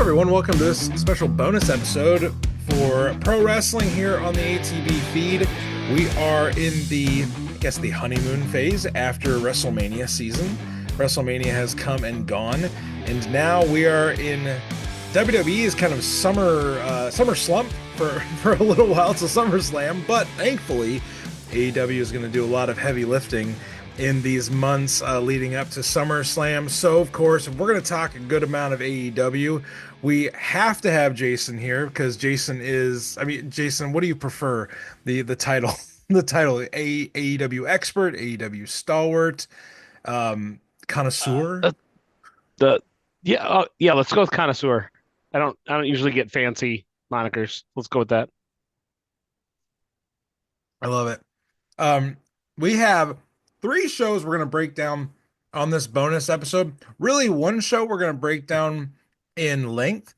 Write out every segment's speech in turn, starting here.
everyone. Welcome to this special bonus episode for pro wrestling here on the ATB feed. We are in the honeymoon phase after WrestleMania season. WrestleMania has come and gone, and now we are in WWE's kind of summer slump for a little while. It's a SummerSlam, but thankfully AEW is going to do a lot of heavy lifting in these months leading up to SummerSlam. So, of course, if we're going to talk a good amount of AEW, we have to have Jason here because Jason Jason, what do you prefer? The title, the title, AEW expert, AEW stalwart, connoisseur? Uh, the yeah, let's go with connoisseur. I don't usually get fancy monikers. Let's go with that. I love it. Um, we have three shows we're going to break down on this bonus episode. Really, one show we're going to break down in length,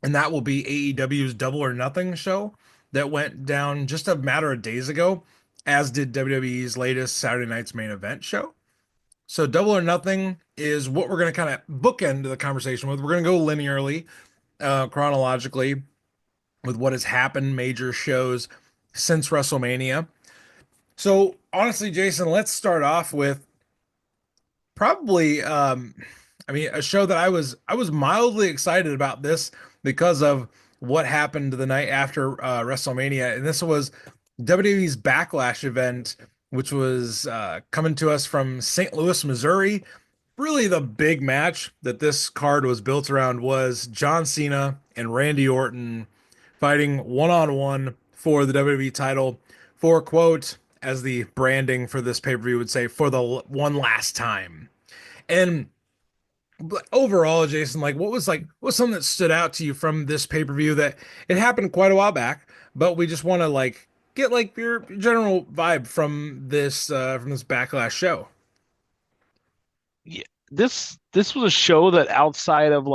and that will be AEW's Double or Nothing show that went down just a matter of days ago, as did WWE's latest Saturday night's main event show. So, Double or Nothing is what we're going to kind of bookend the conversation with. We're going to go linearly, chronologically, with what has happened, major shows since WrestleMania. So honestly, Jason, let's start off with probably a show that I was mildly excited about this because of what happened the night after WrestleMania, and this was WWE's Backlash event, which was coming to us from St. Louis, Missouri. Really, the big match that this card was built around was John Cena and Randy Orton fighting one-on-one for the WWE title for, quote, as the branding for this pay-per-view would say, for the one last time. And overall, Jason, what's something that stood out to you from this pay-per-view that it happened quite a while back, but we just want to get your general vibe from this Backlash show. Yeah, this was a show that outside of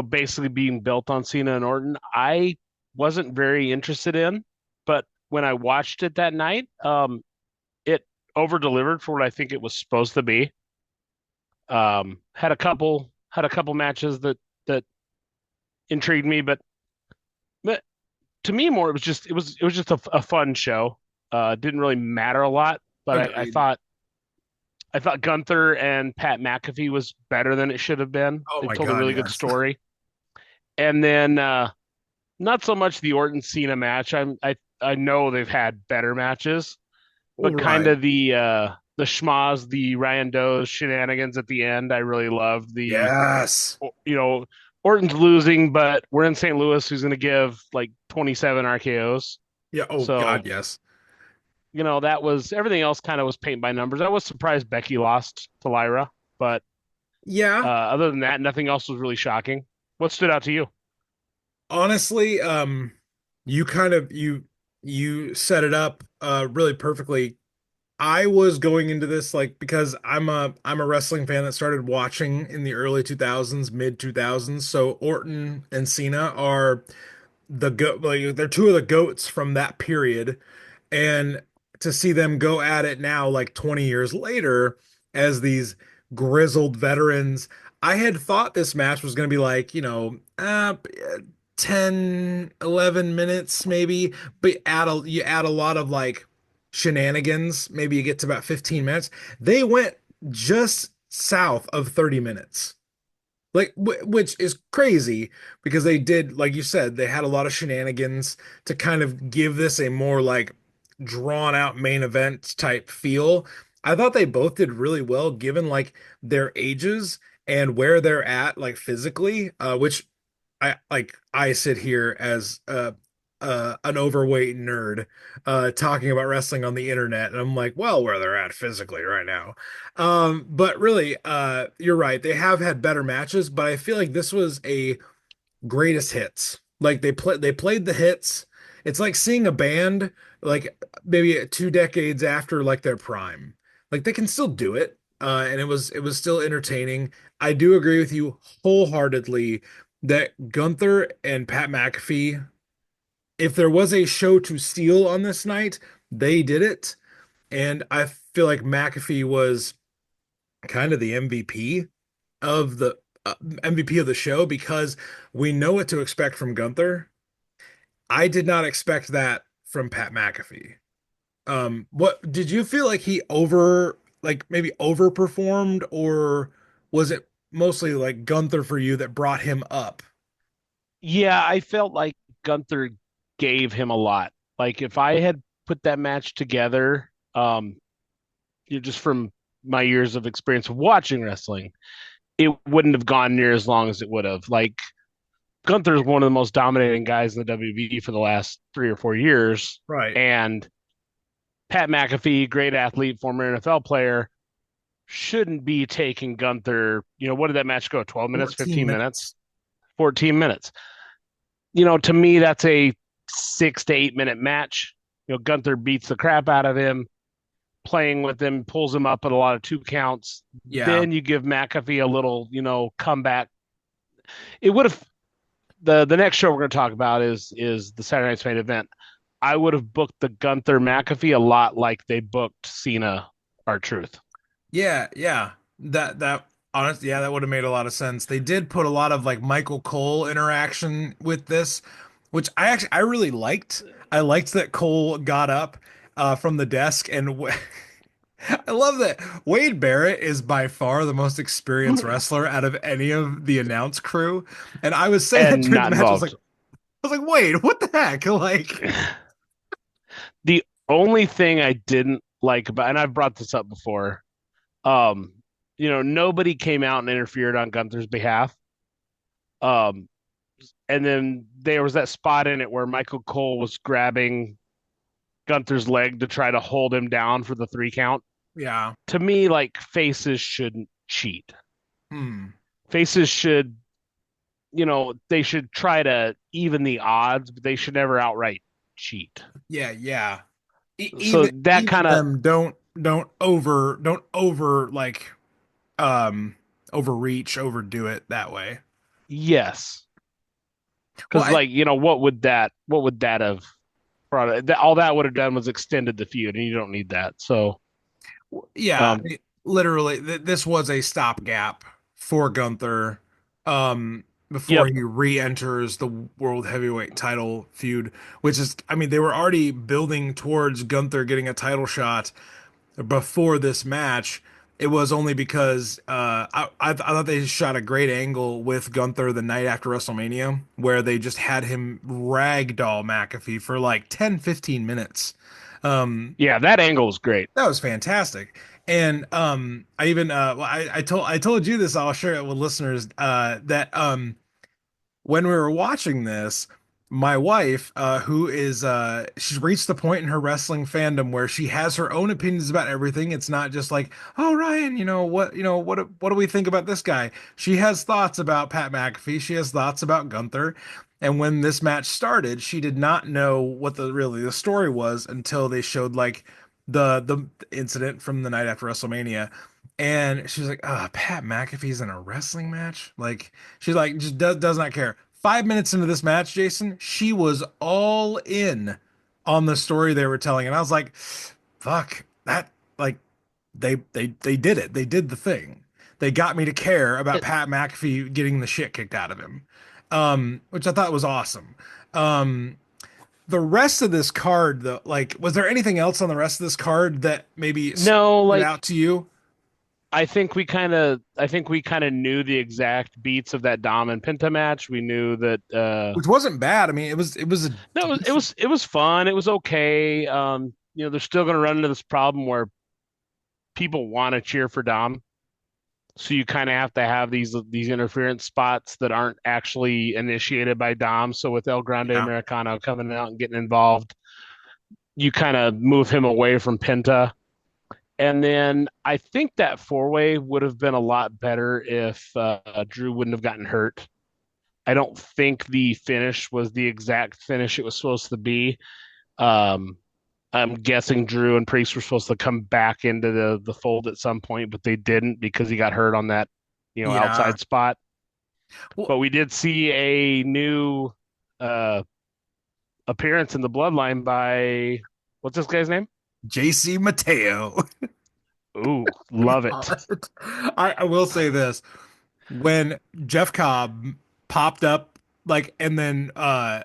basically being built on Cena and Orton, I wasn't very interested in. But when I watched it that night, it over delivered for what I think it was supposed to be. Had a couple matches that intrigued me, but to me more it was just a fun show. Didn't really matter a lot, but I Agreed. thought I thought Gunther and Pat McAfee was better than it should have been. Oh They my told a God, really good yes. story. And then not so much the Orton Cena match. I know they've had better matches, All but kind right. of the schmaz, the Ryan Doe's shenanigans at the end. I really loved the Yes. you know Orton's losing, but we're in St. Louis, who's going to give like 27 RKO's. Yeah. Oh So God, yes. that was everything else. Kind of was paint by numbers. I was surprised Becky lost to Lyra, but Yeah. other than that, nothing else was really shocking. What stood out to you? Honestly, you kind of you set it up really perfectly. I was going into this because I'm a wrestling fan that started watching in the early 2000s, mid 2000s. So Orton and Cena are they're two of the goats from that period. And to see them go at it now, like 20 years later, as these grizzled veterans, I had thought this match was going to be 10, 11 minutes maybe, but you add a lot of shenanigans. Maybe you get to about 15 minutes. They went just south of 30 minutes. Which is crazy because they did, like you said, they had a lot of shenanigans to kind of give this a more drawn out main event type feel. I thought they both did really well given their ages and where they're at physically, which I sit here as an overweight nerd talking about wrestling on the internet, and I'm like, well, where they're at physically right now. But really, you're right. They have had better matches, but I feel like this was a greatest hits. Like they played the hits. It's like seeing a band maybe 2 decades after their prime. Like they can still do it. And it was still entertaining. I do agree with you wholeheartedly that Gunther and Pat McAfee, if there was a show to steal on this night, they did it. And I feel like McAfee was kind of the MVP of MVP of the show because we know what to expect from Gunther. I did not expect that from Pat McAfee. What did you feel like he like maybe overperformed, or was it mostly like Gunther for you that brought him up? Yeah, I felt like Gunther gave him a lot. Like if I had put that match together, just from my years of experience of watching wrestling, it wouldn't have gone near as long as it would have. Like Gunther is one of the most dominating guys in the WWE for the last 3 or 4 years, Right. and Pat McAfee, great athlete, former NFL player, shouldn't be taking Gunther. What did that match go? 12 minutes, 14 15 minutes. minutes, 14 minutes. To me, that's a 6 to 8 minute match. Gunther beats the crap out of him, playing with him, pulls him up at a lot of 2 counts. Yeah. Then you give McAfee a little, comeback. It would have the next show we're going to talk about is the Saturday Night's main event. I would have booked the Gunther McAfee a lot like they booked Cena R-Truth. Yeah, yeah. That honestly, yeah, that would have made a lot of sense. They did put a lot of like Michael Cole interaction with this, which I really liked. I liked that Cole got up from the desk and I love that Wade Barrett is by far the most experienced wrestler out of any of the announce crew. And I was saying that And during the not match, involved. I was like, Wade, what the heck? Like, The only thing I didn't like about, and I've brought this up before, um, nobody came out and interfered on Gunther's behalf. Um, and then there was that spot in it where Michael Cole was grabbing Gunther's leg to try to hold him down for the 3 count. yeah. To me, like faces shouldn't cheat. Hmm. Faces should, they should try to even the odds, but they should never outright cheat. Yeah, yeah. So that Even kind of, them don't over like um overreach, overdo it that way. yes. Well, Because like, what would that have brought? All that would have done was extended the feud, and you don't need that. So, yeah, um, literally this was a stopgap for Gunther before yep, he re-enters the World Heavyweight title feud, which is I mean they were already building towards Gunther getting a title shot before this match. It was only because I thought they shot a great angle with Gunther the night after WrestleMania, where they just had him ragdoll McAfee for like 10, 15 minutes. Um, yeah, that angle was great. that was fantastic. And I even well, I told you this, I'll share it with listeners that when we were watching this, my wife, who is she's reached the point in her wrestling fandom where she has her own opinions about everything. It's not just like, oh Ryan, what do we think about this guy? She has thoughts about Pat McAfee. She has thoughts about Gunther. And when this match started, she did not know what the story was until they showed like the incident from the night after WrestleMania. And she was like, "Ah, Pat McAfee's in a wrestling match." Like she's like, just does not care. 5 minutes into this match, Jason, she was all in on the story they were telling, and I was like, "Fuck that!" Like they did it. They did the thing. They got me to care about It, Pat McAfee getting the shit kicked out of him, which I thought was awesome. The rest of this card, though, like, was there anything else on the rest of this card that maybe no, stood like out to you? I think we kind of knew the exact beats of that Dom and Penta match. We knew that. Which wasn't bad. I mean, it was a No, it was it decent. was it was fun. It was okay. They're still going to run into this problem where people want to cheer for Dom. So you kind of have to have these interference spots that aren't actually initiated by Dom. So with El Grande Yeah, Americano coming out and getting involved, you kind of move him away from Penta. And then I think that 4-way would have been a lot better if Drew wouldn't have gotten hurt. I don't think the finish was the exact finish it was supposed to be. Um, I'm guessing Drew and Priest were supposed to come back into the fold at some point, but they didn't because he got hurt on that, yeah. outside spot. Well, But we did see a new uh, appearance in the Bloodline by what's this guy's name? JC Mateo. Ooh, love it. I will say this. when Jeff Cobb popped up, like, and then I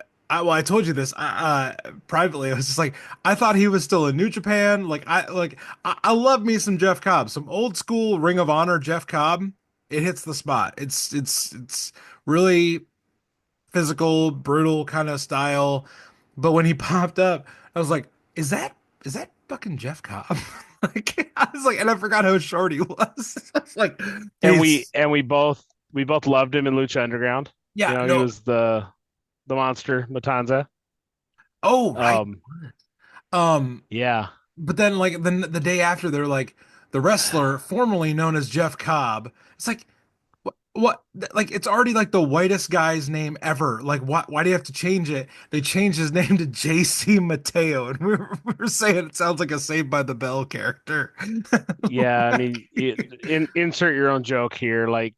told you this privately. I was just like, I thought he was still in New Japan. I love me some Jeff Cobb, some old school Ring of Honor Jeff Cobb. It hits the spot. It's really physical, brutal kind of style. But when he popped up, I was like, is that fucking Jeff Cobb? Like I was like, and I forgot how short he was. I was like, And we he's and we both loved him in Lucha Underground. You yeah, know, he no. was the monster Matanza. Oh, right. Um, Um, yeah, but then like then the day after they're like the wrestler formerly known as Jeff Cobb. It's like what like it's already like the whitest guy's name ever. Like why do you have to change it? They changed his name to JC Mateo and we were saying it sounds like a Saved by the Bell character. yeah. I mean, insert your own joke here. Like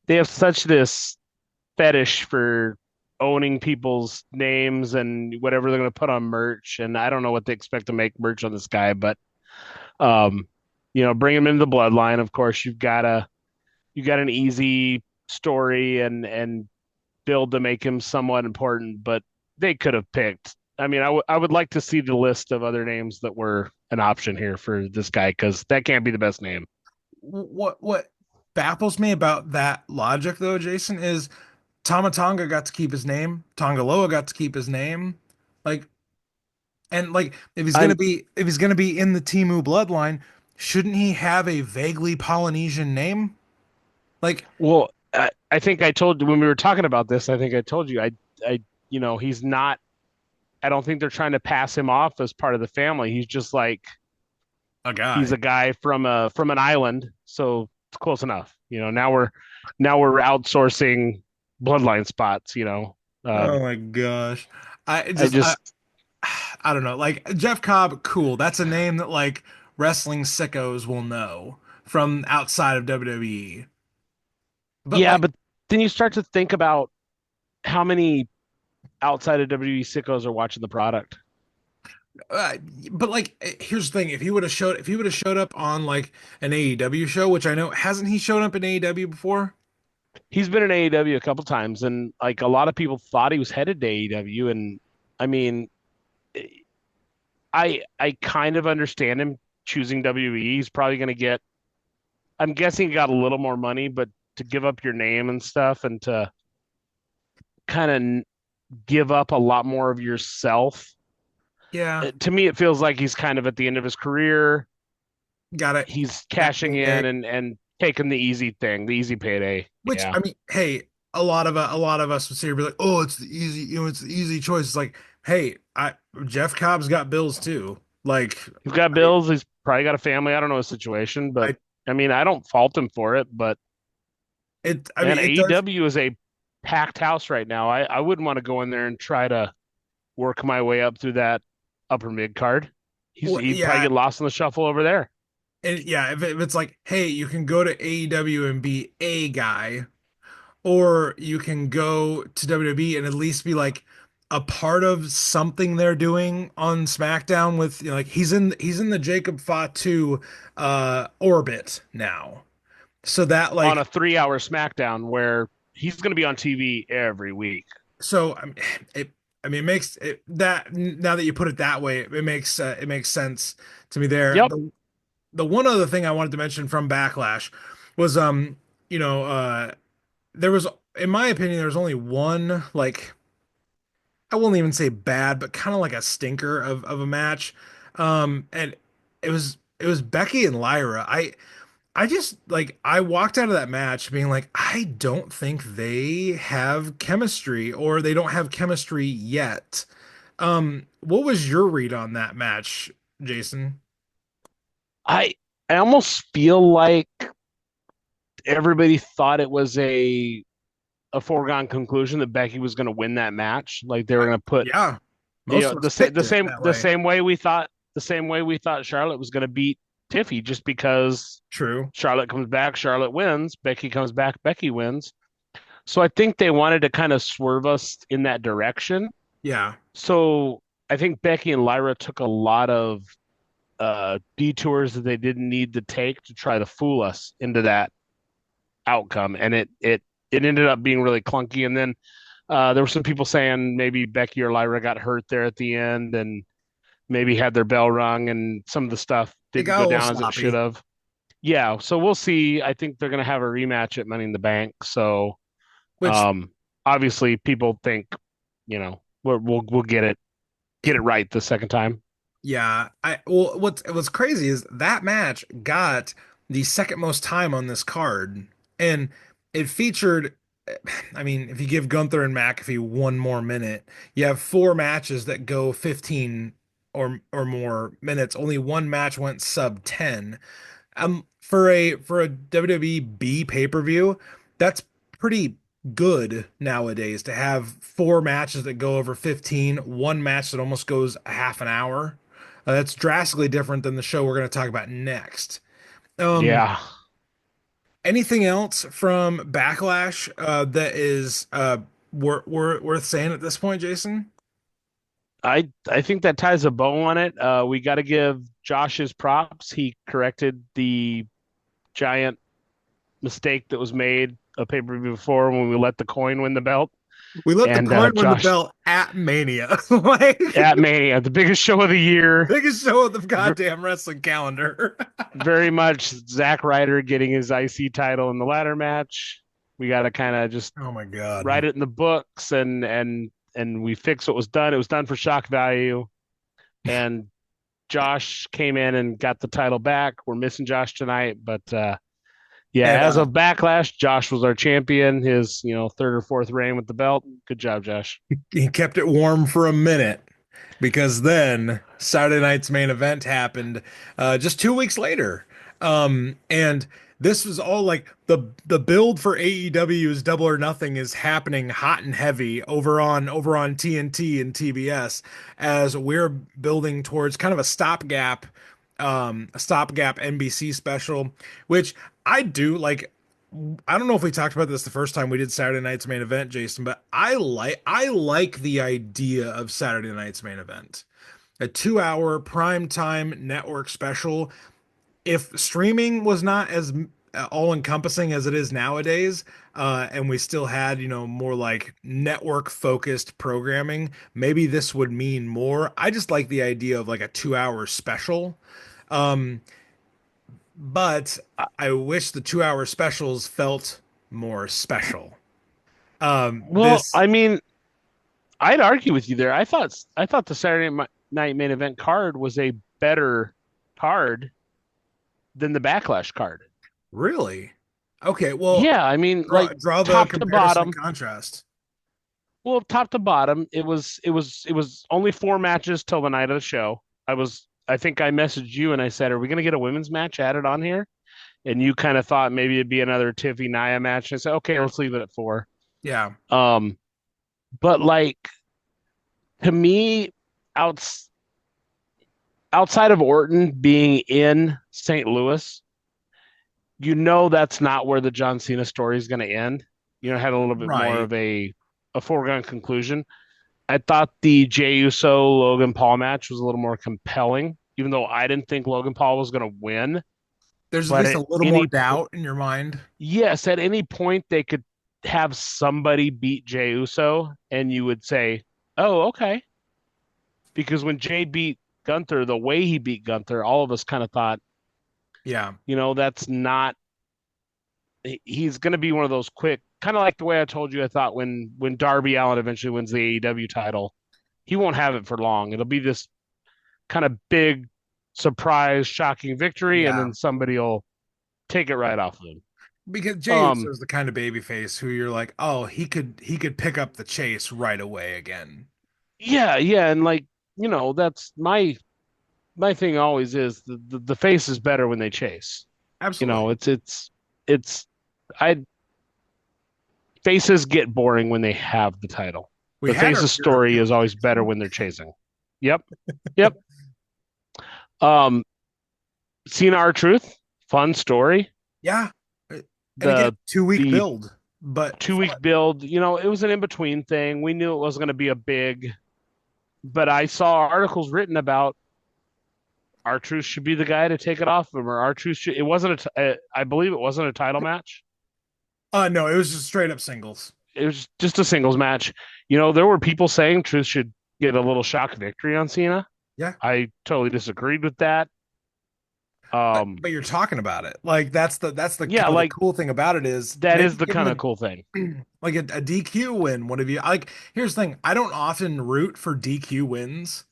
they have such this fetish for owning people's names and whatever they're going to put on merch. And I don't know what they expect to make merch on this guy, but um, bring him into the bloodline. Of course, you got an easy story and build to make him somewhat important, but they could have picked. I mean, I would like to see the list of other names that were an option here for this guy because that can't be the best name. What baffles me about that logic though, Jason, is Tama Tonga got to keep his name. Tongaloa got to keep his name. Like, and like, I'm if he's gonna be in the Timu bloodline, shouldn't he have a vaguely Polynesian name? Like, well, I think I told you when we were talking about this. I think I told you he's not. I don't think they're trying to pass him off as part of the family. He's just like a he's guy. a guy from an island, so it's close enough. Now we're outsourcing bloodline spots. Oh Um, my gosh. I I just just I don't know. Like Jeff Cobb, cool. That's a name that like wrestling sickos will know from outside of WWE. But Yeah, like but then you start to think about how many outside of WWE sickos are watching the product. uh, here's the thing. If he would have showed up on like an AEW show, which I know hasn't he shown up in AEW before? He's been in AEW a couple times, and like a lot of people thought he was headed to AEW, and I mean, I kind of understand him choosing WWE. He's probably going to get. I'm guessing he got a little more money, but to give up your name and stuff, and to kind of give up a lot more of yourself. Yeah, To me, it feels like he's kind of at the end of his career. got it. He's That cashing in payday. and taking the easy thing, the easy payday. Which Yeah. I mean, hey, a lot of us would say be like, "Oh, it's the easy, it's the easy choice." It's like, hey, I Jeff Cobb's got bills too. Like, He's got I, bills. He's probably got a family. I don't know his situation, but I, I mean, I don't fault him for it. But I mean, man, it does. AEW is a packed house right now. I wouldn't want to go in there and try to work my way up through that upper mid card. Well, He'd probably yeah, get lost in the shuffle over there. and yeah, if it's like, hey, you can go to AEW and be a guy, or you can go to WWE and at least be like a part of something they're doing on SmackDown with, like he's in the Jacob Fatu orbit now. So that On a like 3 hour SmackDown where he's going to be on TV every week. so I mean, it I mean it makes it that now that you put it that way, it makes sense to me there. Yep. The one other thing I wanted to mention from Backlash was you know there was in my opinion there was only one like I won't even say bad, but kind of like a stinker of a match. And it was Becky and Lyra. I just like I walked out of that match being like, I don't think they have chemistry or they don't have chemistry yet. What was your read on that match, Jason? I I almost feel like everybody thought it was a foregone conclusion that Becky was going to win that match. Like they were I, going to put yeah, most of us picked it that the way. same way we thought Charlotte was going to beat Tiffy just because True. Charlotte comes back, Charlotte wins, Becky comes back, Becky wins. So I think they wanted to kind of swerve us in that direction. Yeah. So I think Becky and Lyra took a lot of detours that they didn't need to take to try to fool us into that outcome, and it ended up being really clunky. And then there were some people saying maybe Becky or Lyra got hurt there at the end, and maybe had their bell rung, and some of the stuff It didn't got a go little down as it should sloppy, have. Yeah, so we'll see. I think they're going to have a rematch at Money in the Bank. So which um, obviously, people think we'll get it right the second time. yeah, what's crazy is that match got the second most time on this card, and it featured. I mean, if you give Gunther and McAfee one more minute, you have four matches that go 15 or more minutes. Only one match went sub 10. For a WWE B pay-per-view, that's pretty good nowadays to have four matches that go over 15, one match that almost goes a half an hour. That's drastically different than the show we're going to talk about next. Um, Yeah, Anything else from Backlash that is worth saying at this point, Jason? I think that ties a bow on it. We got to give Josh his props. He corrected the giant mistake that was made a pay per view before when we let the coin win the belt. We let the And coin win the Josh belt at Mania, like at Mania, the biggest show of the year, biggest show of the v- goddamn wrestling calendar. very much Zack Ryder getting his IC title in the ladder match. We got to kind of just Oh my God. write it in the books, and we fix what was done. It was done for shock value, and Josh came in and got the title back. We're missing Josh tonight, but And yeah, as of Backlash, Josh was our champion. His third or fourth reign with the belt. Good job, Josh. he kept it warm for a minute because then Saturday night's main event happened just 2 weeks later. And this was all like the build for AEW's Double or Nothing is happening hot and heavy over on TNT and TBS as we're building towards kind of a stopgap NBC special, which I do like. I don't know if we talked about this the first time we did Saturday night's main event, Jason, but I like the idea of Saturday night's main event. A 2 hour prime time network special. If streaming was not as all encompassing as it is nowadays, and we still had, more like network focused programming, maybe this would mean more. I just like the idea of like a 2 hour special. Um, but I wish the 2 hour specials felt more special. Well, This I mean, I'd argue with you there. I thought the Saturday night main event card was a better card than the Backlash card. really okay. Well, Yeah, I mean, draw like draw the top to comparison and bottom. contrast. Well, top to bottom, it was only four matches till the night of the show. I think I messaged you and I said, "Are we going to get a women's match added on here?" And you kind of thought maybe it'd be another Tiffy Nia match. And I said, "Okay, let's leave it at four." Yeah, Um, but like to me, outs outside of Orton being in St. Louis, that's not where the John Cena story is going to end. Had a little bit more right. of a foregone conclusion. I thought the Jey Uso Logan Paul match was a little more compelling, even though I didn't think Logan Paul was going to win. There's at But least a little more doubt in your mind. yes, at any point they could have somebody beat Jey Uso, and you would say, "Oh, okay," because when Jey beat Gunther, the way he beat Gunther, all of us kind of thought, Yeah, that's not. He's going to be one of those quick, kind of like the way I told you. I thought when Darby Allin eventually wins the AEW title, he won't have it for long. It'll be this kind of big surprise, shocking victory, and yeah. then somebody will take it right off of him. Because Jey Uso Um, is the kind of baby face who you're like, oh, he could pick up the chase right away again. yeah, yeah, and like that's my thing always is the face is better when they chase. Absolutely. It's I faces get boring when they have the title. We The had our face's share of story is heels, always better Jason. when they're chasing. Yep, yep. Um, Cena R Truth, fun story. Yeah. And again, The 2 week the build, but 2 week fun. build, it was an in between thing. We knew it wasn't going to be a big, but I saw articles written about R Truth should be the guy to take it off of him, or R Truth should. It wasn't I believe it wasn't a title match. No, it was just straight up singles. It was just a singles match. There were people saying Truth should get a little shock victory on Cena. Yeah. I totally disagreed with that. But you're talking about it. Like that's the Yeah, kind of the like cool thing about it is that maybe is the give kind of him cool thing. like a DQ win. What have you like? Here's the thing. I don't often root for DQ wins,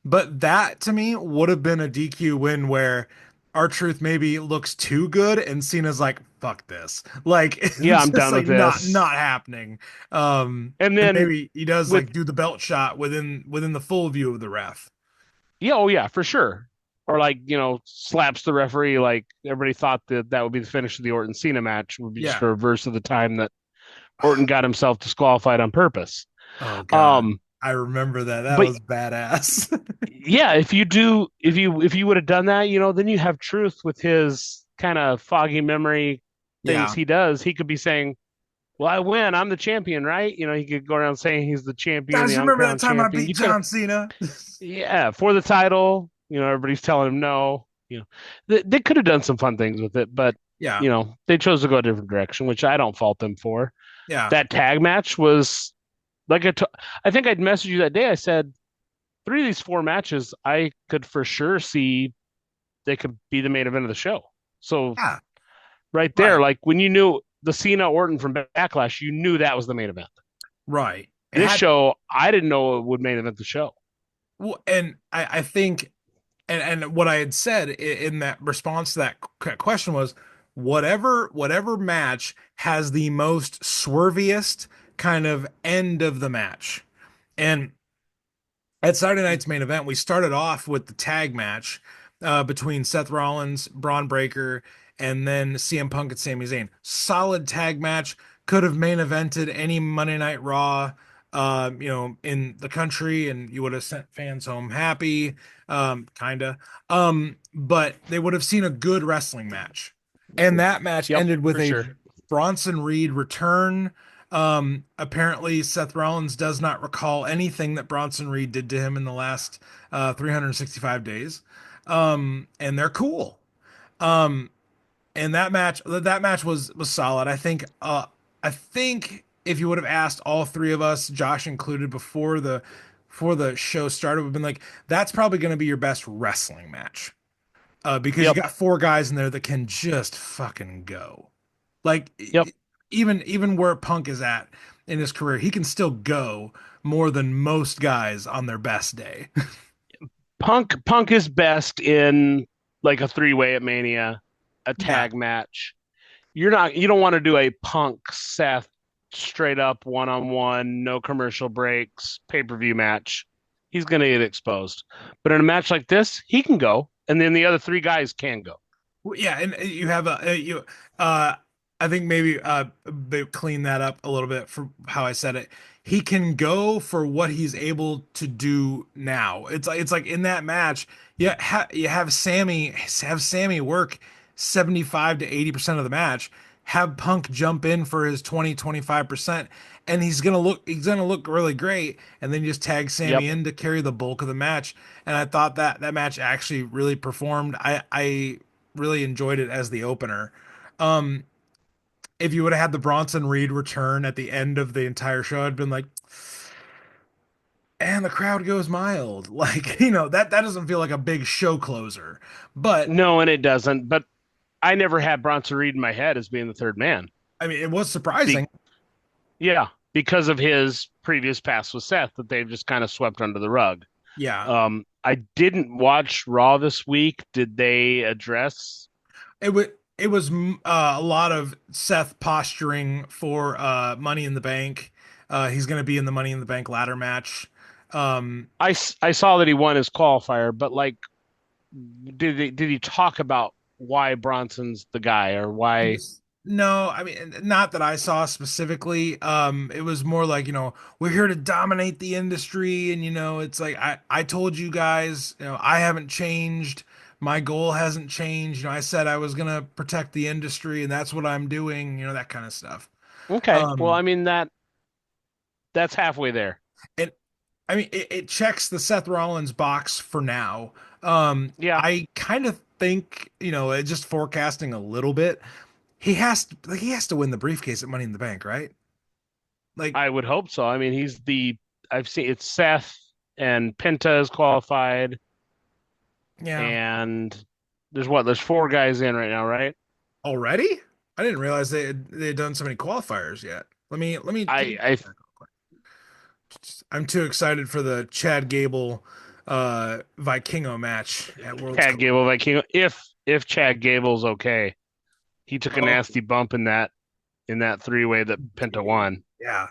but that to me would have been a DQ win where our truth maybe looks too good and Cena's like, fuck this. Like Yeah, it's I'm just done like with not this. not happening. And And then maybe he does with like do the belt shot within the full view of the ref. yeah, oh yeah, for sure. Or like, slaps the referee like everybody thought that that would be the finish of the Orton Cena match would be just Yeah. a reverse of the time that Orton got himself disqualified on purpose. Oh God. Um, I remember that. That but was badass. yeah, if you would have done that, then you have Truth with his kind of foggy memory things Yeah. he does. He could be saying, "Well, I win. I'm the champion, right?" He could go around saying he's the champion, Guys, the you remember that uncrowned time I champion. beat You could have, John Cena? yeah, for the title. Everybody's telling him no. They could have done some fun things with it, but Yeah. they chose to go a different direction, which I don't fault them for. Yeah. That tag match was like I think I'd messaged you that day. I said three of these four matches I could for sure see they could be the main event of the show. So Yeah. right there, Right. like when you knew the Cena Orton from Backlash, you knew that was the main event. Right. It This had show, I didn't know it would main event the show. well, and I think and what I had said in that response to that question was whatever match has the most swerviest kind of end of the match. And at Saturday night's main event, we started off with the tag match between Seth Rollins, Braun Breaker, and then CM Punk and Sami Zayn. Solid tag match. Could have main evented any Monday Night Raw, in the country, and you would have sent fans home happy, kinda. But they would have seen a good wrestling match, and that match Yep, ended with for a sure. Bronson Reed return. Apparently Seth Rollins does not recall anything that Bronson Reed did to him in the last 365 days. And they're cool. Um, and that match was solid. I think if you would have asked all three of us, Josh included, before the show started, we've been like, that's probably going to be your best wrestling match. Because you Yep, got four guys in there that can just fucking go. Like yep. even where Punk is at in his career, he can still go more than most guys on their best day. Punk is best in like a three-way at Mania, a Yeah. tag match. You don't want to do a Punk Seth straight up one-on-one, no commercial breaks, pay-per-view match. He's going to get exposed. But in a match like this, he can go, and then the other three guys can go. Well, yeah, and you have uh I think maybe they clean that up a little bit for how I said it. He can go for what he's able to do now. It's like in that match, you have Sammy work 75 to 80% of the match. Have Punk jump in for his 20-25%, and he's gonna look really great, and then you just tag Yep. Sammy in to carry the bulk of the match. And I thought that match actually really performed. I really enjoyed it as the opener. Um, if you would have had the Bronson Reed return at the end of the entire show, I'd been like, and the crowd goes mild. Like, that doesn't feel like a big show closer. But No, and it doesn't. But I never had Bronson Reed in my head as being the third man. I mean, it was Be- surprising. yeah, because of his previous past with Seth that they've just kind of swept under the rug. Yeah. I didn't watch Raw this week. Did they address? It was a lot of Seth posturing for Money in the Bank. He's going to be in the Money in the Bank ladder match. Um, I saw that he won his qualifier, but like, did he talk about why Bronson's the guy or why? No, I mean, not that I saw specifically. It was more like, we're here to dominate the industry, and it's like I told you guys, I haven't changed. My goal hasn't changed. I said I was gonna protect the industry, and that's what I'm doing. That kind of stuff. Okay, well, Um, I mean that's halfway there. and I mean, it checks the Seth Rollins box for now. Yeah, I kind of think, just forecasting a little bit. he has to win the briefcase at Money in the Bank, right? Like, I would hope so. I mean, I've seen it's Seth and Penta is qualified, yeah, and there's four guys in right now, right? already? I didn't realize they had done so many qualifiers yet. Let me I check real quick. I'm too excited for the Chad Gable Vikingo match at Worlds Chad Collide. Gable Viking. If Chad Gable's okay, he took a Oh, nasty bump in that three way that Penta dude. won. Yeah.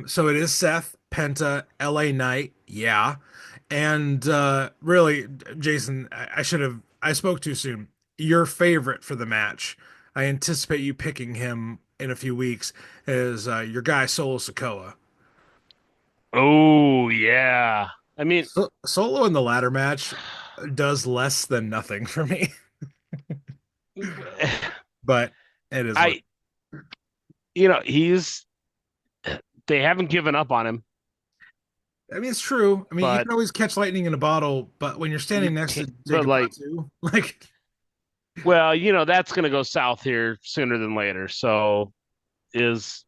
So it is Seth, Penta, LA Knight, yeah. And really, Jason, I spoke too soon. Your favorite for the match. I anticipate you picking him in a few weeks is your guy Solo Sikoa. Oh yeah. I mean, Solo in the ladder match does less than nothing for me, but it is what. I he's they haven't given up on him, I mean, it's true. I mean, you but can always catch lightning in a bottle, but when you're you standing next to can't. But Jacob like, Fatu, like, well, that's gonna go south here sooner than later. So is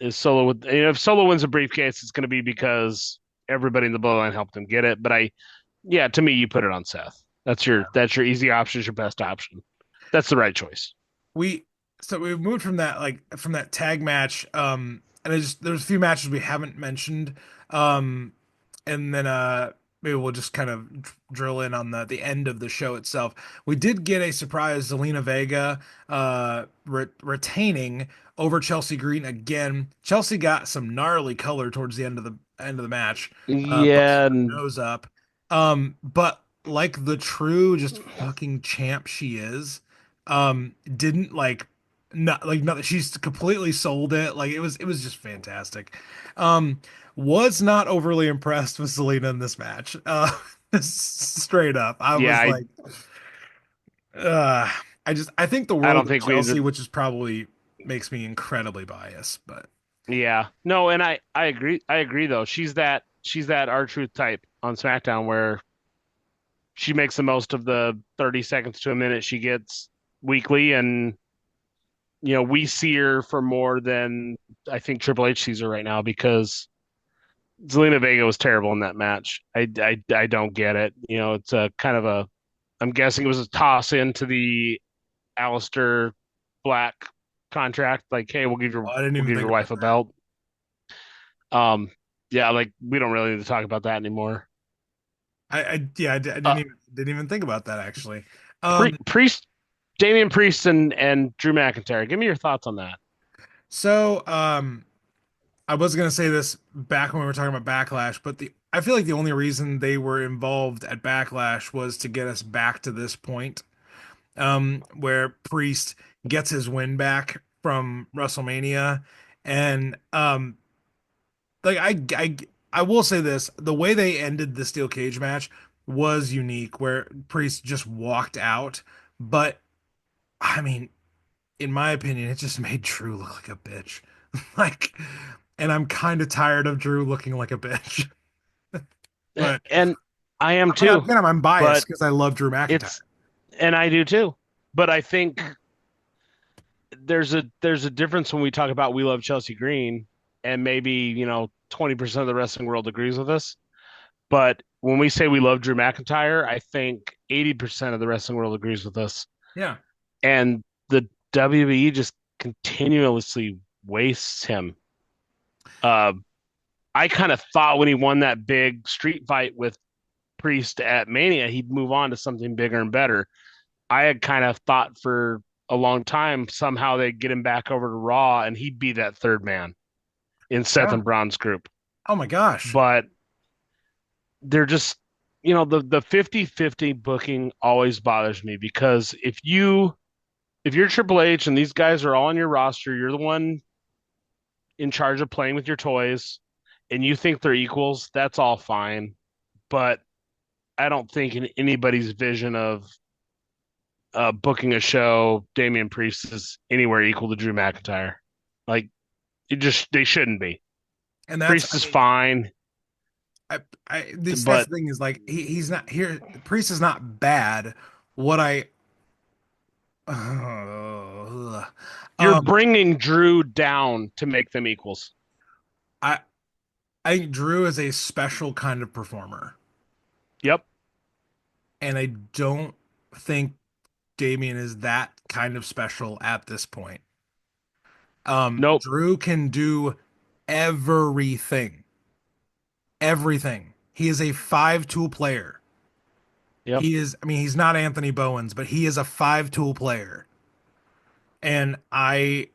is Solo with if Solo wins a briefcase, it's gonna be because everybody in the bloodline helped him get it. But yeah, to me, you put it on Seth. That's your easy option, is your best option. That's the right choice. we we moved from that tag match and there's a few matches we haven't mentioned and then maybe we'll just kind of drill in on the end of the show itself. We did get a surprise Zelina Vega retaining over Chelsea Green again. Chelsea got some gnarly color towards the end of the match, busting Yeah, her and nose up. But like the true just fucking champ she is, didn't not like nothing. She's completely sold it. Like it was just fantastic. Um, was not overly impressed with Selena in this match. Straight up, I yeah, was like, uh, I think the I world don't of think we. Chelsea, which is probably makes me incredibly biased, but Yeah, no, and I agree. I agree though. She's that R-Truth type on SmackDown where she makes the most of the 30 seconds to a minute she gets weekly, and we see her for more than I think Triple H sees her right now because Zelina Vega was terrible in that match. I don't get it. It's a kind of a. I'm guessing it was a toss into the Alistair Black contract. Like, hey, oh, I didn't we'll even give think your about wife a that. belt. Yeah, like we don't really need to talk about that anymore. I Uh, didn't even think about that actually. Priest, Damian Priest, and Drew McIntyre. Give me your thoughts on that. So I was gonna say this back when we were talking about Backlash, but the I feel like the only reason they were involved at Backlash was to get us back to this point, where Priest gets his win back from WrestleMania, and like I will say this: the way they ended the steel cage match was unique, where Priest just walked out, but I mean, in my opinion, it just made Drew look like a bitch. Like, and I'm kind of tired of Drew looking like a bitch. But And I am but too, again, I'm biased but because I love Drew McIntyre. it's and I do too. But I think there's a difference when we talk about we love Chelsea Green, and maybe 20% of the wrestling world agrees with us. But when we say we love Drew McIntyre, I think 80% of the wrestling world agrees with us. Yeah. And the WWE just continuously wastes him. Uh, I kind of thought when he won that big street fight with Priest at Mania, he'd move on to something bigger and better. I had kind of thought for a long time somehow they'd get him back over to Raw and he'd be that third man in Seth Yeah. and Braun's group. Oh my gosh. But they're just, the 50-50 booking always bothers me because if you're Triple H and these guys are all on your roster, you're the one in charge of playing with your toys and you think they're equals, that's all fine. But I don't think in anybody's vision of booking a show, Damian Priest is anywhere equal to Drew McIntyre. Like they shouldn't be. And that's Priest I is mean fine, that's but the thing is like he's not here. Priest is not bad. What I bringing Drew down to make them equals. I I think Drew is a special kind of performer, Yep. and I don't think Damian is that kind of special at this point. Nope. Drew can do everything. Everything. He is a five-tool player. Yep. I mean, he's not Anthony Bowens, but he is a five-tool player. And I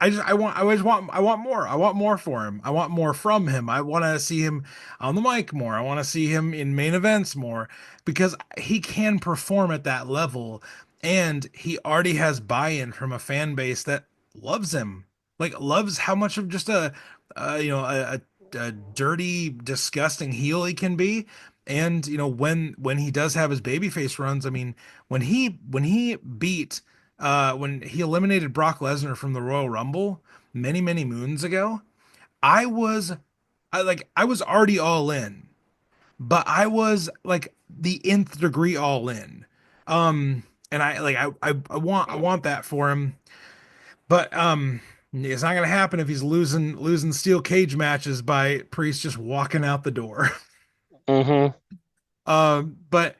want more. I want more for him. I want more from him. I want to see him on the mic more. I want to see him in main events more because he can perform at that level and he already has buy-in from a fan base that loves him. Like loves how much of just a dirty, disgusting heel he can be. And when he does have his babyface runs, I mean, when he eliminated Brock Lesnar from the Royal Rumble many, many moons ago, I was I was already all in, but I was like the nth degree all in. And I want that for him, but it's not gonna happen if he's losing steel cage matches by Priest just walking out the door. Mm-hmm. But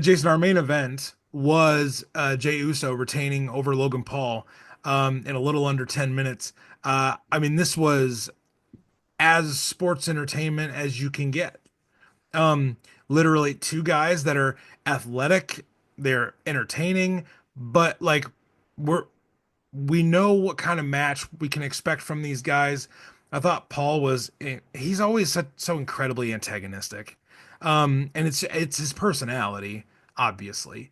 Jason, our main event was Jey Uso retaining over Logan Paul in a little under 10 minutes. I mean, this was as sports entertainment as you can get. Um, Literally two guys that are athletic, they're entertaining, but like we're we know what kind of match we can expect from these guys. I thought Paul was he's always so incredibly antagonistic. And it's his personality, obviously.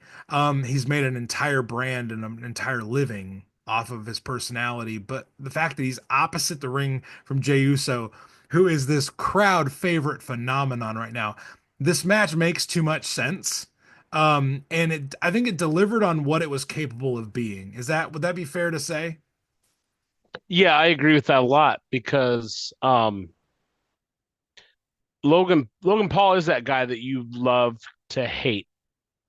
He's made an entire brand and an entire living off of his personality, but the fact that he's opposite the ring from Jey Uso, who is this crowd favorite phenomenon right now. This match makes too much sense. And I think it delivered on what it was capable of being. Would that be fair to say? Yeah, I agree with that a lot because Logan Paul is that guy that you love to hate.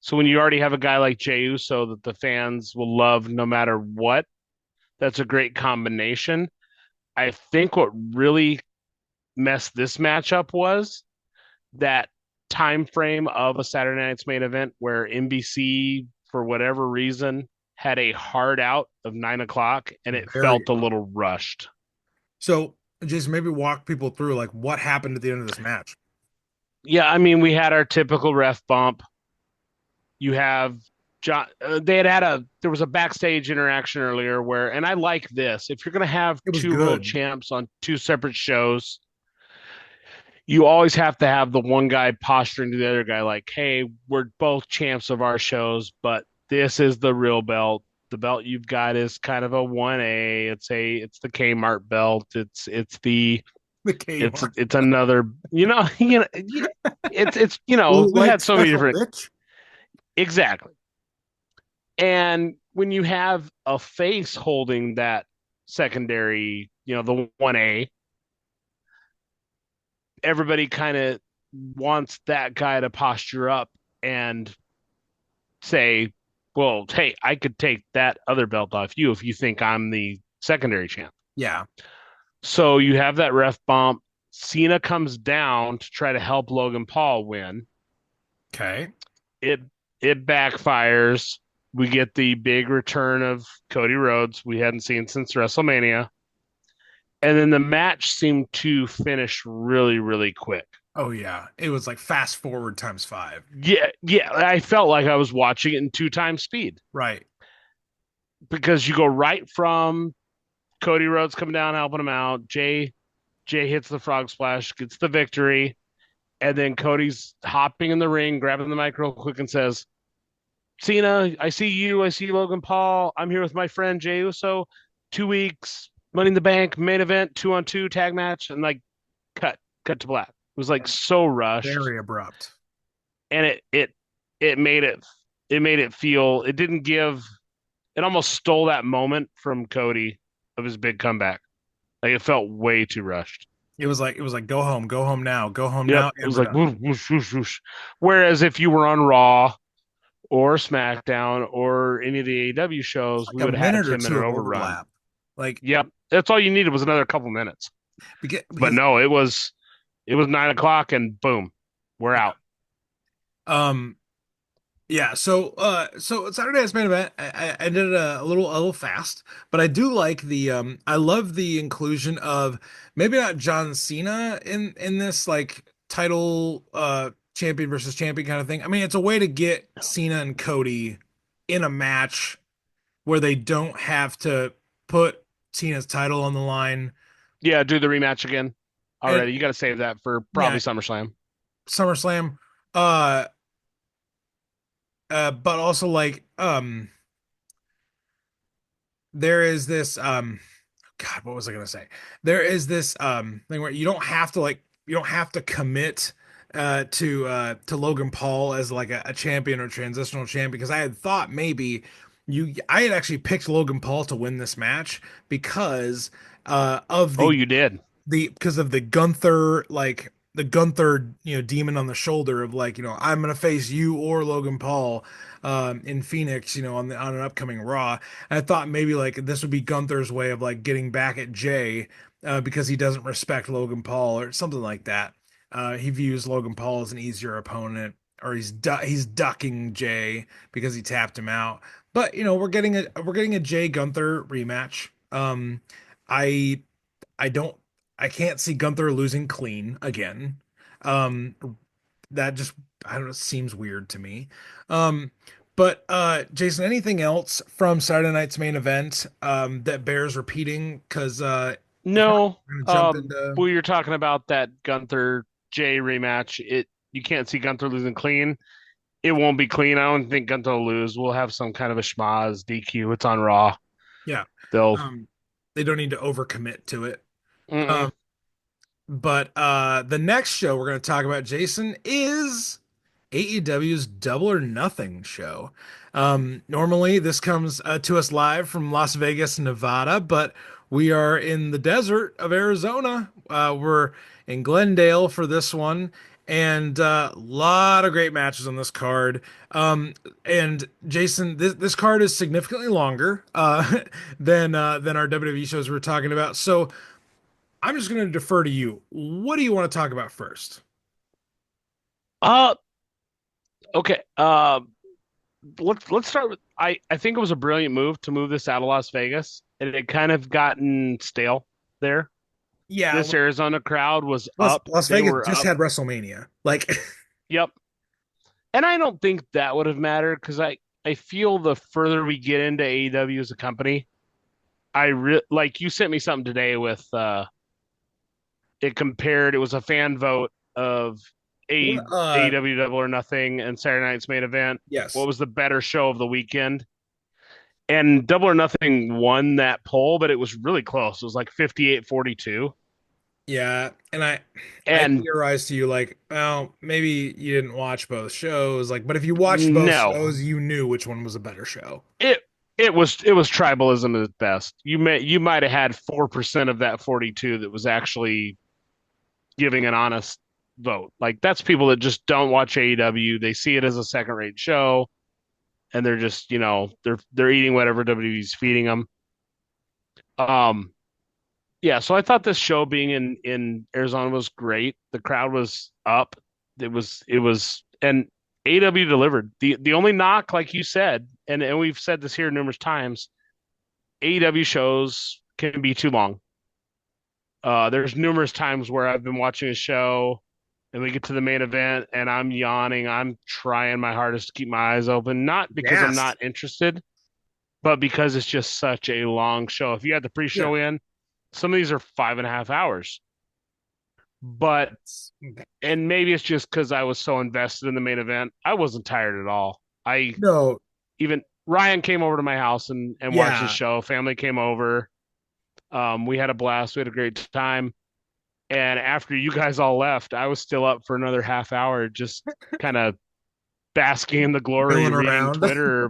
So when you already have a guy like Jey Uso that the fans will love no matter what, that's a great combination. I think what really messed this matchup was that time frame of a Saturday night's main event where NBC, for whatever reason, had a hard out of 9 o'clock and it Very felt a rough. little rushed. So, Jason, maybe walk people through like what happened at the end of this match. Yeah, I mean, we had our typical ref bump. You have John. There was a backstage interaction earlier where, and I like this. If you're going to have It was two world good. champs on two separate shows, you always have to have the one guy posturing to the other guy like, "Hey, we're both champs of our shows, but this is the real belt. The belt you've got is kind of a 1A. It's the Kmart belt. The Kmart. It's another, it's Blue we light had so many special, different. bitch. Exactly. And when you have a face holding that secondary, the 1A, everybody kind of wants that guy to posture up and say, well, hey, I could take that other belt off you if you think I'm the secondary champ. Yeah. So you have that ref bump. Cena comes down to try to help Logan Paul win. Okay. It it backfires. We get the big return of Cody Rhodes we hadn't seen since WrestleMania. And then the match seemed to finish really, really quick. Oh yeah. It was like fast forward times five. Yeah, yeah. I felt like I was watching it in two times speed Right. because you go right from Cody Rhodes coming down, helping him out. Jay hits the frog splash, gets the victory, and then Cody's hopping in the ring, grabbing the mic real quick, and says, "Cena, I see you. I see Logan Paul. I'm here with my friend Jey Uso. 2 weeks, Money in the Bank, main event, 2-on-2 tag match, and like cut to black. It was like so rushed, Very abrupt. and it made it feel. It didn't give. It almost stole that moment from Cody of his big comeback. Like it felt way too rushed. It was like go home now, go home Yep, now, it and was we're like done. whoosh, whoosh, whoosh, whoosh. Whereas if you were on Raw or SmackDown or any of the AEW It's shows, like we a would have had a minute or 10 minute two of overrun. overlap. Like, Yep. That's all you needed was another couple minutes. But because no, it was 9 o'clock and boom, we're yeah. out. Um, yeah, so Saturday Night's main event, I did it a little fast, but I do like I love the inclusion of maybe not John Cena in this like title champion versus champion kind of thing. I mean, it's a way to get Cena and Cody in a match where they don't have to put Cena's title on the line. Yeah, do the rematch again And already. You got to save that for yeah, probably SummerSlam. SummerSlam, uh but also like there is this God, what was I gonna say? There is this thing where you don't have to commit to Logan Paul as like a champion or transitional champion because I had thought maybe I had actually picked Logan Paul to win this match because of Oh, you did. the because of the Gunther the Gunther demon on the shoulder of like I'm gonna face you or Logan Paul in Phoenix on an upcoming Raw. And I thought maybe like this would be Gunther's way of like getting back at Jay because he doesn't respect Logan Paul or something like that. He views Logan Paul as an easier opponent, or he's ducking Jay because he tapped him out. But we're getting a Jay Gunther rematch. I I don't I can't see Gunther losing clean again. Um that just I don't know, seems weird to me. Um but Jason, anything else from Saturday night's main event that bears repeating? Because if not, No, we're gonna jump into we were talking about that Gunther Jay rematch. You can't see Gunther losing clean. It won't be clean. I don't think Gunther will lose. We'll have some kind of a schmaz DQ. It's on Raw. yeah. They'll. Um they don't need to overcommit to it. Mm-mm. Um but the next show we're gonna talk about, Jason, is AEW's Double or Nothing show. Normally, this comes to us live from Las Vegas, Nevada, but we are in the desert of Arizona. We're in Glendale for this one, and a lot of great matches on this card. And Jason, this card is significantly longer than our WWE shows we're talking about. So I'm just going to defer to you. What do you want to talk about first? Uh, okay. Let's start with. I think it was a brilliant move to move this out of Las Vegas. It had kind of gotten stale there. Yeah, This Arizona crowd was Plus, up. Las They Vegas were just up. had WrestleMania. Like, Yep. And I don't think that would have mattered because I feel the further we get into AEW as a company, like you sent me something today with it compared. It was a fan vote of what? AEW Double or Nothing and Saturday Night's main event. What Yes, was the better show of the weekend? And Double or Nothing won that poll, but it was really close. It was like 58-42. yeah, and I And theorized to you like, well, maybe you didn't watch both shows, like, but if you watched both no, shows, you knew which one was a better show. it it was tribalism at its best. You might have had 4% of that 42 that was actually giving an honest vote. Like that's people that just don't watch AEW. They see it as a second rate show and they're just, they're eating whatever WWE's feeding them. Um yeah, so I thought this show being in Arizona was great. The crowd was up. It was and AEW delivered. The only knock, like you said, and we've said this here numerous times, AEW shows can be too long. There's numerous times where I've been watching a show and we get to the main event and I'm yawning. I'm trying my hardest to keep my eyes open, not because I'm Yes. not interested, but because it's just such a long show. If you had the Yeah. pre-show in, some of these are 5.5 hours. But and maybe it's just because I was so invested in the main event. I wasn't tired at all. I No. even Ryan came over to my house and watched the Yeah. show. Family came over. We had a blast. We had a great time. And after you guys all left, I was still up for another half hour, just kind of basking in the glory, Milling reading around. Twitter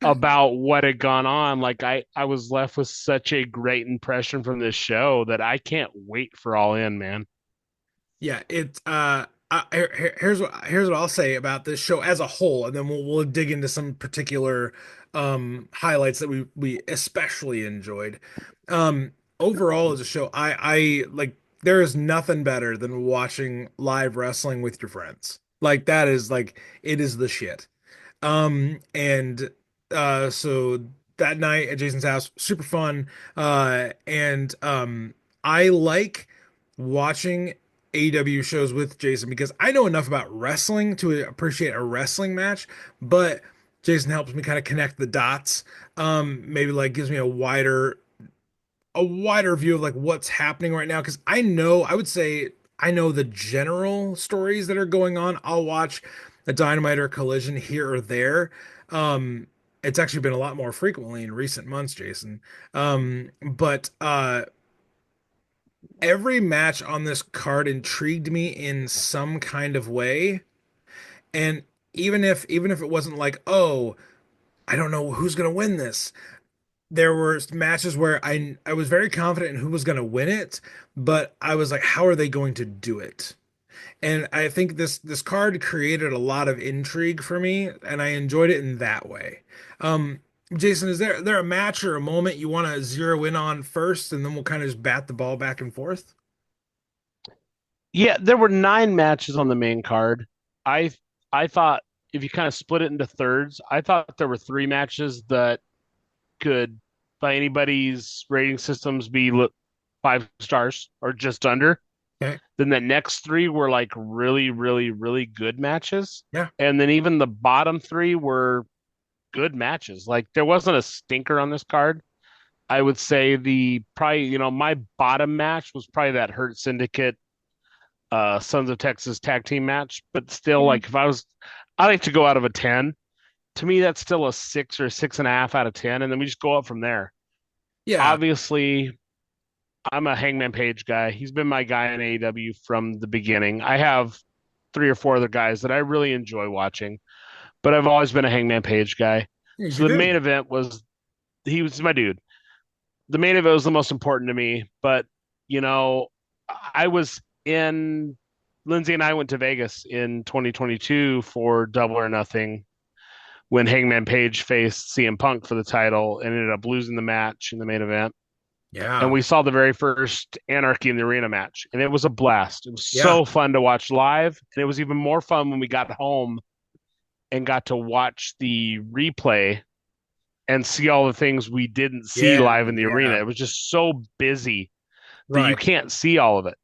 about what had gone on. Like I was left with such a great impression from this show that I can't wait for All In, man. Yeah, it's here's what I'll say about this show as a whole, and then we'll dig into some particular highlights that we especially enjoyed. Um, Overall as a show, I like there is nothing better than watching live wrestling with your friends. Like that is like it is the shit. And so that night at Jason's house, super fun. And I like watching AEW shows with Jason because I know enough about wrestling to appreciate a wrestling match, but Jason helps me kind of connect the dots. Maybe like gives me a wider view of like what's happening right now because I would say I know the general stories that are going on. I'll watch a Dynamite or Collision here or there. Um, it's actually been a lot more frequently in recent months, Jason. But every match on this card intrigued me in some kind of way. And even if it wasn't like, oh, I don't know who's gonna win this, there were matches where I was very confident in who was going to win it, but I was like, how are they going to do it? And I think this card created a lot of intrigue for me, and I enjoyed it in that way. Um, Jason, is there a match or a moment you want to zero in on first, and then we'll kind of just bat the ball back and forth? Yeah, there were 9 matches on the main card. I I thought if you kind of split it into thirds, I thought there were 3 matches that could, by anybody's rating systems, be 5 stars or just under. Okay. Then the next 3 were like really, really, really good matches. Yeah. And then even the bottom 3 were good matches. Like there wasn't a stinker on this card. I would say the probably, my bottom match was probably that Hurt Syndicate Sons of Texas tag team match. But still, like if I like to go out of a 10. To me, that's still a 6 or 6.5 out of 10. And then we just go up from there. Yeah. Obviously, I'm a Hangman Page guy. He's been my guy in AEW from the beginning. I have 3 or 4 other guys that I really enjoy watching, but I've always been a Hangman Page guy. Yes, So you the do. main event was he was my dude. The main event was the most important to me, but you know, I was in Lindsay and I went to Vegas in 2022 for Double or Nothing when Hangman Page faced CM Punk for the title and ended up losing the match in the main event. And Yeah. we saw the very first Anarchy in the Arena match, and it was a blast. It was Yeah. so fun to watch live, and it was even more fun when we got home and got to watch the replay and see all the things we didn't see Yeah. live in the arena. Yeah. It was just so busy that you Right. can't see all of it.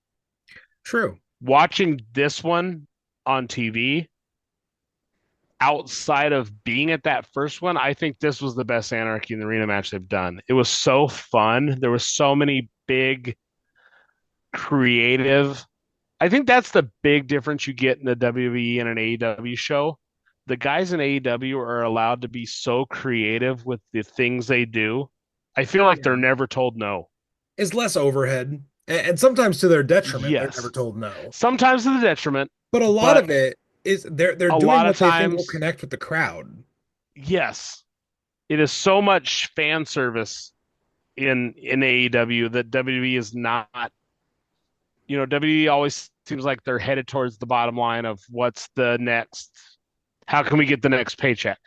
True. Watching this one on TV, outside of being at that first one, I think this was the best Anarchy in the Arena match they've done. It was so fun. There were so many big, creative. I think that's the big difference you get in the WWE and an AEW show. The guys in AEW are allowed to be so creative with the things they do. I feel like they're Yeah. never told no. It's less overhead, and sometimes to their detriment, they're never Yes. told no. Sometimes to the detriment, But a lot but of it is they're a doing lot of what they think will times, connect with the crowd. yes, it is so much fan service in AEW that WWE is not. WWE always seems like they're headed towards the bottom line of what's the next, how can we get the next paycheck?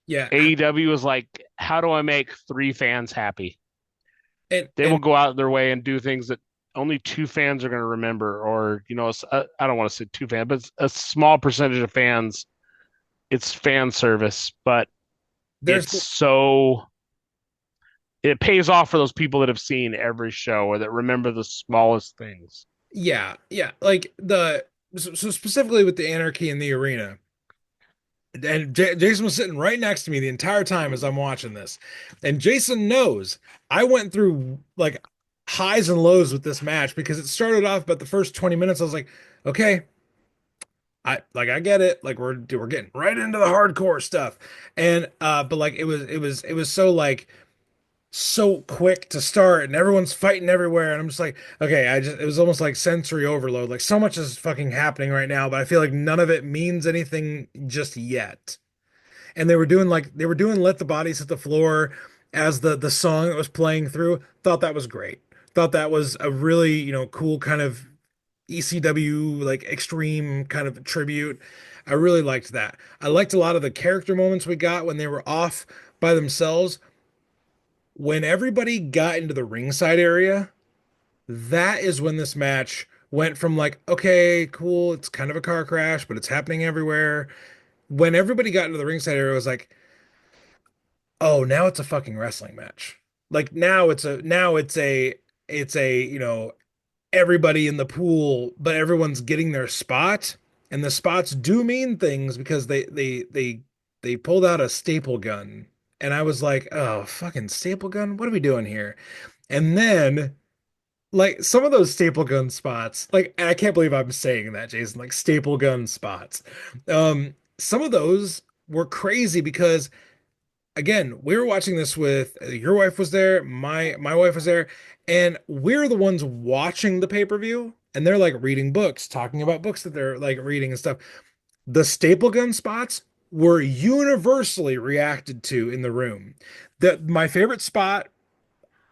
Yeah, AEW is like, how do I make 3 fans happy? They will and go out their way and do things that only 2 fans are going to remember, or I don't want to say 2 fans, but it's a small percentage of fans. It's fan service, but there's it's so it pays off for those people that have seen every show or that remember the smallest things. yeah, like so specifically with the anarchy in the arena. And Jason was sitting right next to me the entire time as I'm watching this. And Jason knows I went through like highs and lows with this match because it started off about the first 20 minutes. I was like, okay, I get it. Like we're getting right into the hardcore stuff. And but like it was so like so quick to start and everyone's fighting everywhere. And I'm just like, okay, it was almost like sensory overload. Like so much is fucking happening right now, but I feel like none of it means anything just yet. And they were doing Let the Bodies Hit the Floor as the song that was playing through. Thought that was great. Thought that was a really, cool kind of ECW like extreme kind of tribute. I really liked that. I liked a lot of the character moments we got when they were off by themselves. When everybody got into the ringside area, that is when this match went from like, okay, cool, it's kind of a car crash, but it's happening everywhere. When everybody got into the ringside area, it was like, oh, now it's a fucking wrestling match. Like now it's a everybody in the pool, but everyone's getting their spot, and the spots do mean things because they pulled out a staple gun, and I was like, oh, fucking staple gun, what are we doing here? And then like some of those staple gun spots, like, and I can't believe I'm saying that, Jason, like staple gun spots. Some of those were crazy because again, we were watching this with your wife was there, my wife was there, and we're the ones watching the pay-per-view, and they're like reading books, talking about books that they're like reading and stuff. The staple gun spots were universally reacted to in the room. My favorite spot,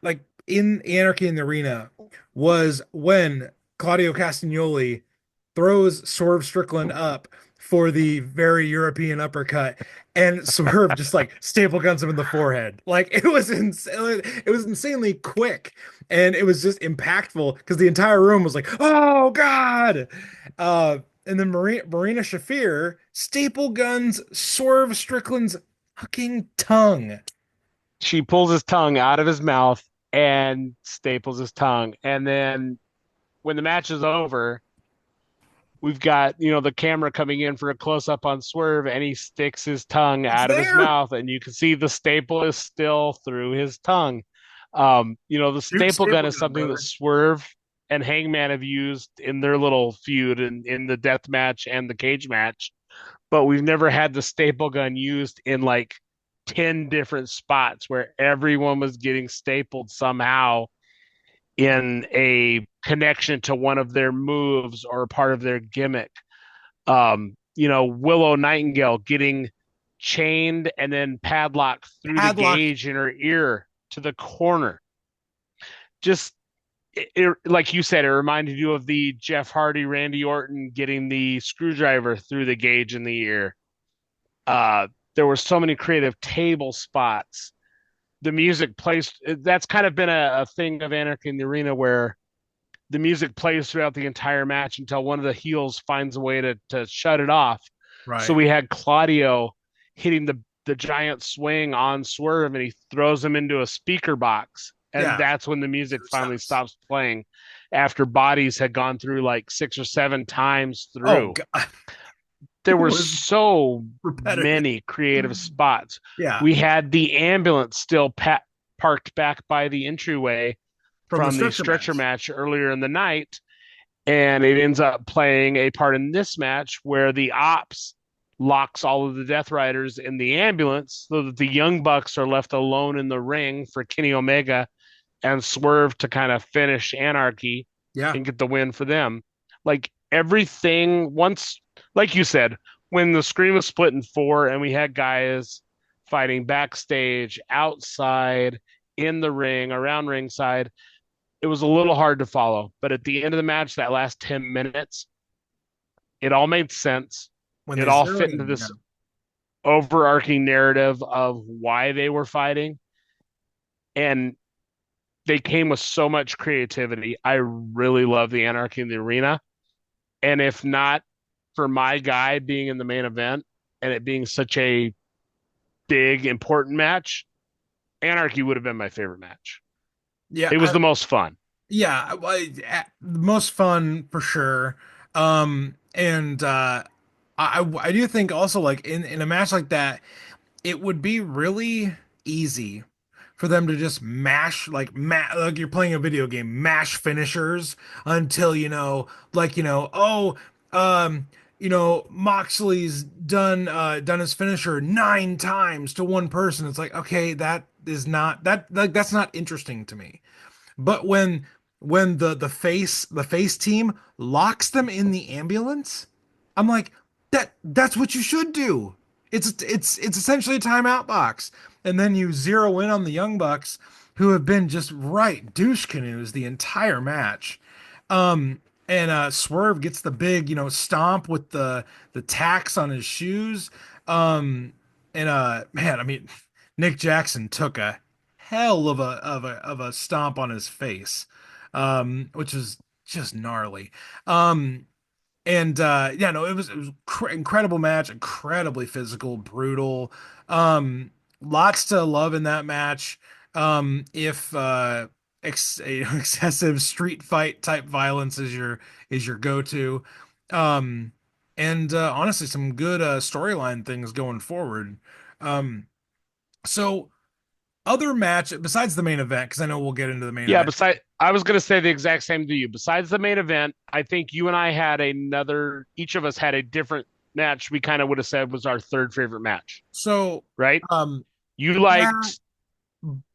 like in Anarchy in the Arena, was when Claudio Castagnoli throws Swerve Strickland up for the very European uppercut, and Swerve just like staple guns him in the forehead. Like it was insanely quick, and it was just impactful because the entire room was like, "Oh God!" And then Marina Shafir staple guns Swerve Strickland's fucking tongue. She pulls his tongue out of his mouth and staples his tongue. And then when the match is over, we've got, the camera coming in for a close up on Swerve, and he sticks his tongue It's out of his there. mouth, and you can see the staple is still through his tongue. The Shoot staple gun staple is gun, something that brother. Swerve and Hangman have used in their little feud in the death match and the cage match, but we've never had the staple gun used in like 10 different spots where everyone was getting stapled somehow in a connection to one of their moves or part of their gimmick. Willow Nightingale getting chained and then padlocked through the Padlock. gauge in her ear to the corner. Just like you said, it reminded you of the Jeff Hardy, Randy Orton getting the screwdriver through the gauge in the ear. Uh, there were so many creative table spots. The music plays. That's kind of been a thing of Anarchy in the Arena where the music plays throughout the entire match until one of the heels finds a way to shut it off. So Right. we had Claudio hitting the giant swing on Swerve, and he throws him into a speaker box. And Yeah. that's when the music True finally steps. stops playing after bodies had gone through like 6 or 7 times Oh through. God. There It were was so repetitive. many creative spots. Yeah. We had the ambulance still parked back by the entryway From the from the stretcher stretcher match. match earlier in the night. And it ends up playing a part in this match where the ops locks all of the Death Riders in the ambulance so that the Young Bucks are left alone in the ring for Kenny Omega and Swerve to kind of finish Anarchy Yeah. and get the win for them. Like everything, once, like you said, when the screen was split in four and we had guys fighting backstage, outside, in the ring, around ringside, it was a little hard to follow. But at the end of the match, that last 10 minutes, it all made sense. When It they all zeroed fit into in. Yeah. this overarching narrative of why they were fighting. And they came with so much creativity. I really love the Anarchy in the Arena. And if not for my guy being in the main event and it being such a big, important match, Anarchy would have been my favorite match. Yeah. It was the most fun. Yeah. The most fun for sure. And I do think also like in a match like that, it would be really easy for them to just mash like you're playing a video game, mash finishers until oh um Moxley's done his finisher 9 times to one person. It's like, okay, that is not that like that's not interesting to me. But when the face team locks them in the ambulance, I'm like, that's what you should do. It's essentially a timeout box. And then you zero in on the Young Bucks, who have been just right douche canoes the entire match. And Swerve gets the big, stomp with the tacks on his shoes. And man, I mean, Nick Jackson took a hell of a stomp on his face, which is just gnarly. Um, and yeah, no, it was incredible match, incredibly physical, brutal. Lots to love in that match. If excessive street fight type violence is your go-to. Um, and honestly, some good storyline things going forward. Um, so other match besides the main event, because I know we'll get into the main Yeah, event. besides, I was going to say the exact same to you. Besides the main event, I think you and I had each of us had a different match we kind of would have said was our third favorite match, So, right? um, You yeah, liked,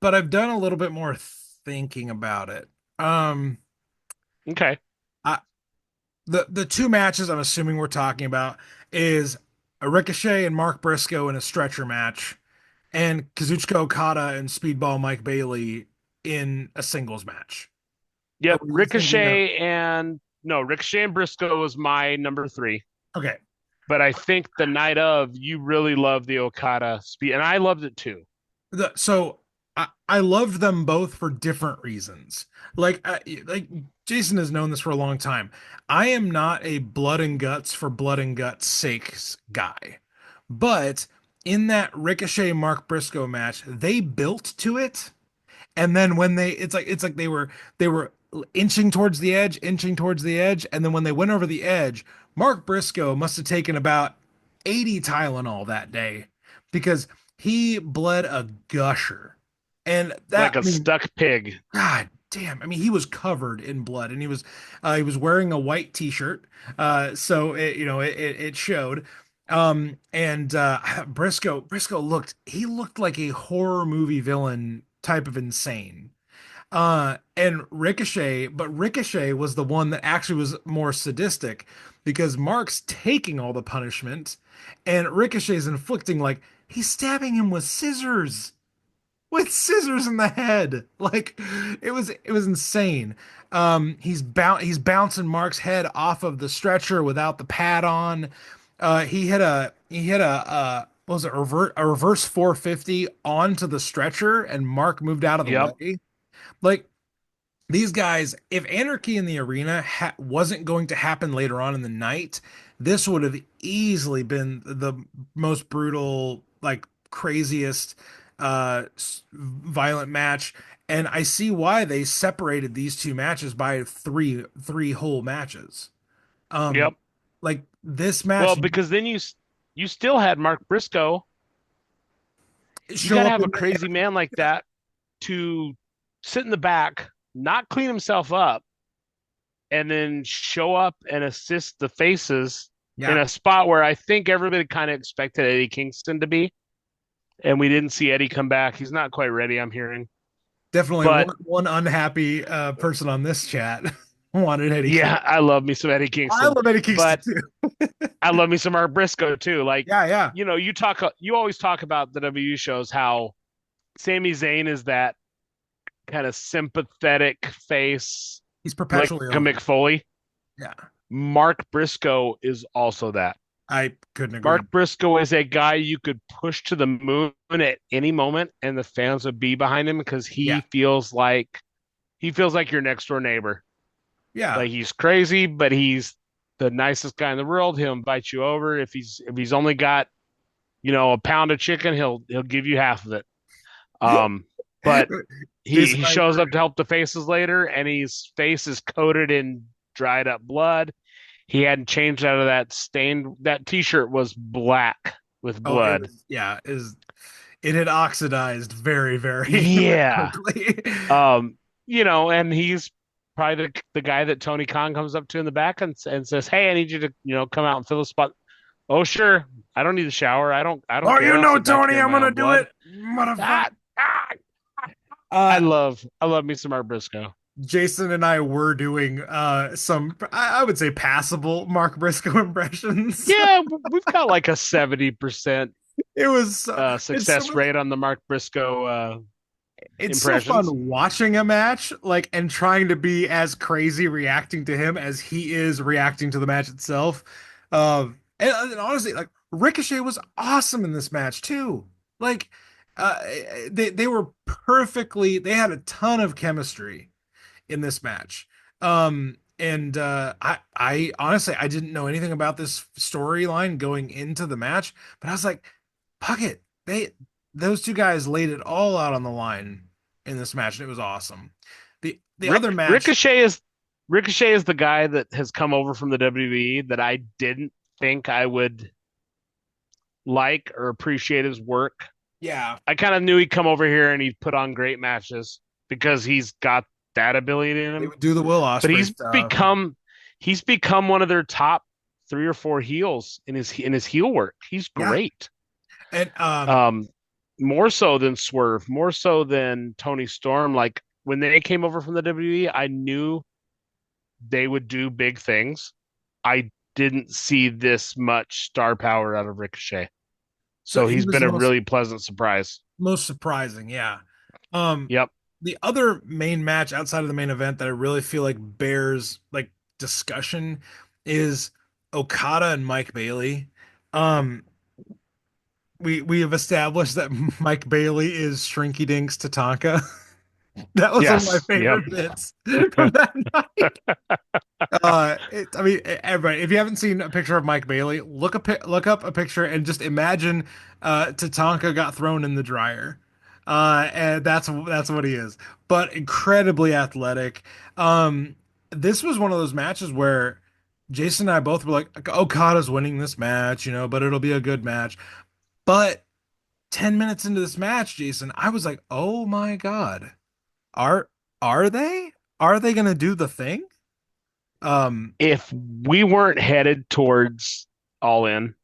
but I've done a little bit more thinking about it. Um, okay. I, the two matches I'm assuming we're talking about is a Ricochet and Mark Briscoe in a stretcher match, and Kazuchika Okada and Speedball Mike Bailey in a singles match. Or Yep. were you thinking of? Ricochet and Briscoe was my number three. Okay, But I think the night of, you really loved the Okada speed, and I loved it too. so I loved them both for different reasons. Like Jason has known this for a long time. I am not a blood and guts for blood and guts sakes guy. But in that Ricochet Mark Briscoe match, they built to it. And then when it's like they were inching towards the edge, inching towards the edge, and then when they went over the edge, Mark Briscoe must have taken about 80 Tylenol that day because he bled a gusher. And Like that, a I mean, stuck pig. God damn. I mean, he was covered in blood and he was wearing a white t-shirt. So it showed. And Briscoe looked like a horror movie villain type of insane. And Ricochet was the one that actually was more sadistic because Mark's taking all the punishment and Ricochet's inflicting like he's stabbing him with scissors in the head. Like it was insane. He's bouncing Mark's head off of the stretcher without the pad on. He hit a what was it, a reverse 450 onto the stretcher and Mark moved out of the Yep. way. Like these guys, if Anarchy in the Arena wasn't going to happen later on in the night, this would have easily been the most brutal, like craziest, violent match. And I see why they separated these two matches by three whole matches. Um, Yep. like this Well, match because then you still had Mark Briscoe. You got show to up have in a crazy man like that to sit in the back, not clean himself up, and then show up and assist the faces in yeah, a spot where I think everybody kind of expected Eddie Kingston to be, and we didn't see Eddie come back. He's not quite ready, I'm hearing. definitely But one unhappy person on this chat wanted Eddie King. yeah, I love me some Eddie I Kingston. love Eddie Kingston But too. I love me some Mark Briscoe too. Like, Yeah, yeah. you always talk about the WWE shows how Sami Zayn is that kind of sympathetic face, He's like perpetually a over. Mick Foley. Yeah, Mark Briscoe is also that. I couldn't agree Mark more. Briscoe is a guy you could push to the moon at any moment, and the fans would be behind him because Yeah, he feels like your next door neighbor. yeah. Like he's crazy, but he's the nicest guy in the world. He'll invite you over if he's only got a pound of chicken, he'll give you half of it. Um, but he Jason he and I shows were up to help the faces later, and his face is coated in dried up blood. He hadn't changed out of that stained. That T-shirt was black with oh, it blood. was yeah, it had oxidized very, very, very Yeah. quickly. Um, and he's probably the guy that Tony Khan comes up to in the back and says, "Hey, I need you to come out and fill a spot." Oh, sure. I don't need a shower. I don't Oh, care. you I'll know, sit back Tony, here in I'm my gonna own do blood. it, motherfucker. Ah, ah, I Uh, love I love me some Mark Briscoe. Jason and I were doing some I would say passable Mark Briscoe impressions. Yeah, we've got like a 70% It was it's so success rate on the Mark Briscoe it's so impressions. fun watching a match, like, and trying to be as crazy reacting to him as he is reacting to the match itself. And honestly, like Ricochet was awesome in this match too. Like they were perfectly. They had a ton of chemistry in this match. And I honestly I didn't know anything about this storyline going into the match, but I was like, fuck it. Those two guys laid it all out on the line in this match, and it was awesome. The other Rick match, Ricochet is Ricochet is the guy that has come over from the WWE that I didn't think I would like or appreciate his work. yeah, I kind of knew he'd come over here and he'd put on great matches because he's got that ability in they him. would do the Will But Ospreay stuff. he's become one of their top 3 or 4 heels in his heel work. He's Yeah. great. And Um, More so than Swerve, more so than Tony Storm. Like when they came over from the WWE, I knew they would do big things. I didn't see this much star power out of Ricochet. so So he he's was been the a really pleasant surprise. most surprising, yeah. Um, Yep. the other main match outside of the main event that I really feel like bears like discussion is Okada and Mike Bailey. Um, we have established that Mike Bailey is Shrinky Dinks Tatanka. That was one of my Yes. Yep. favorite bits from that night. I mean, everybody, if you haven't seen a picture of Mike Bailey, look up a picture and just imagine Tatanka got thrown in the dryer. And that's what he is. But incredibly athletic. Um, this was one of those matches where Jason and I both were like, Okada's winning this match, but it'll be a good match. But 10 minutes into this match, Jason, I was like, oh my God, are are they? Are they gonna do the thing? Um, If we weren't headed towards All In,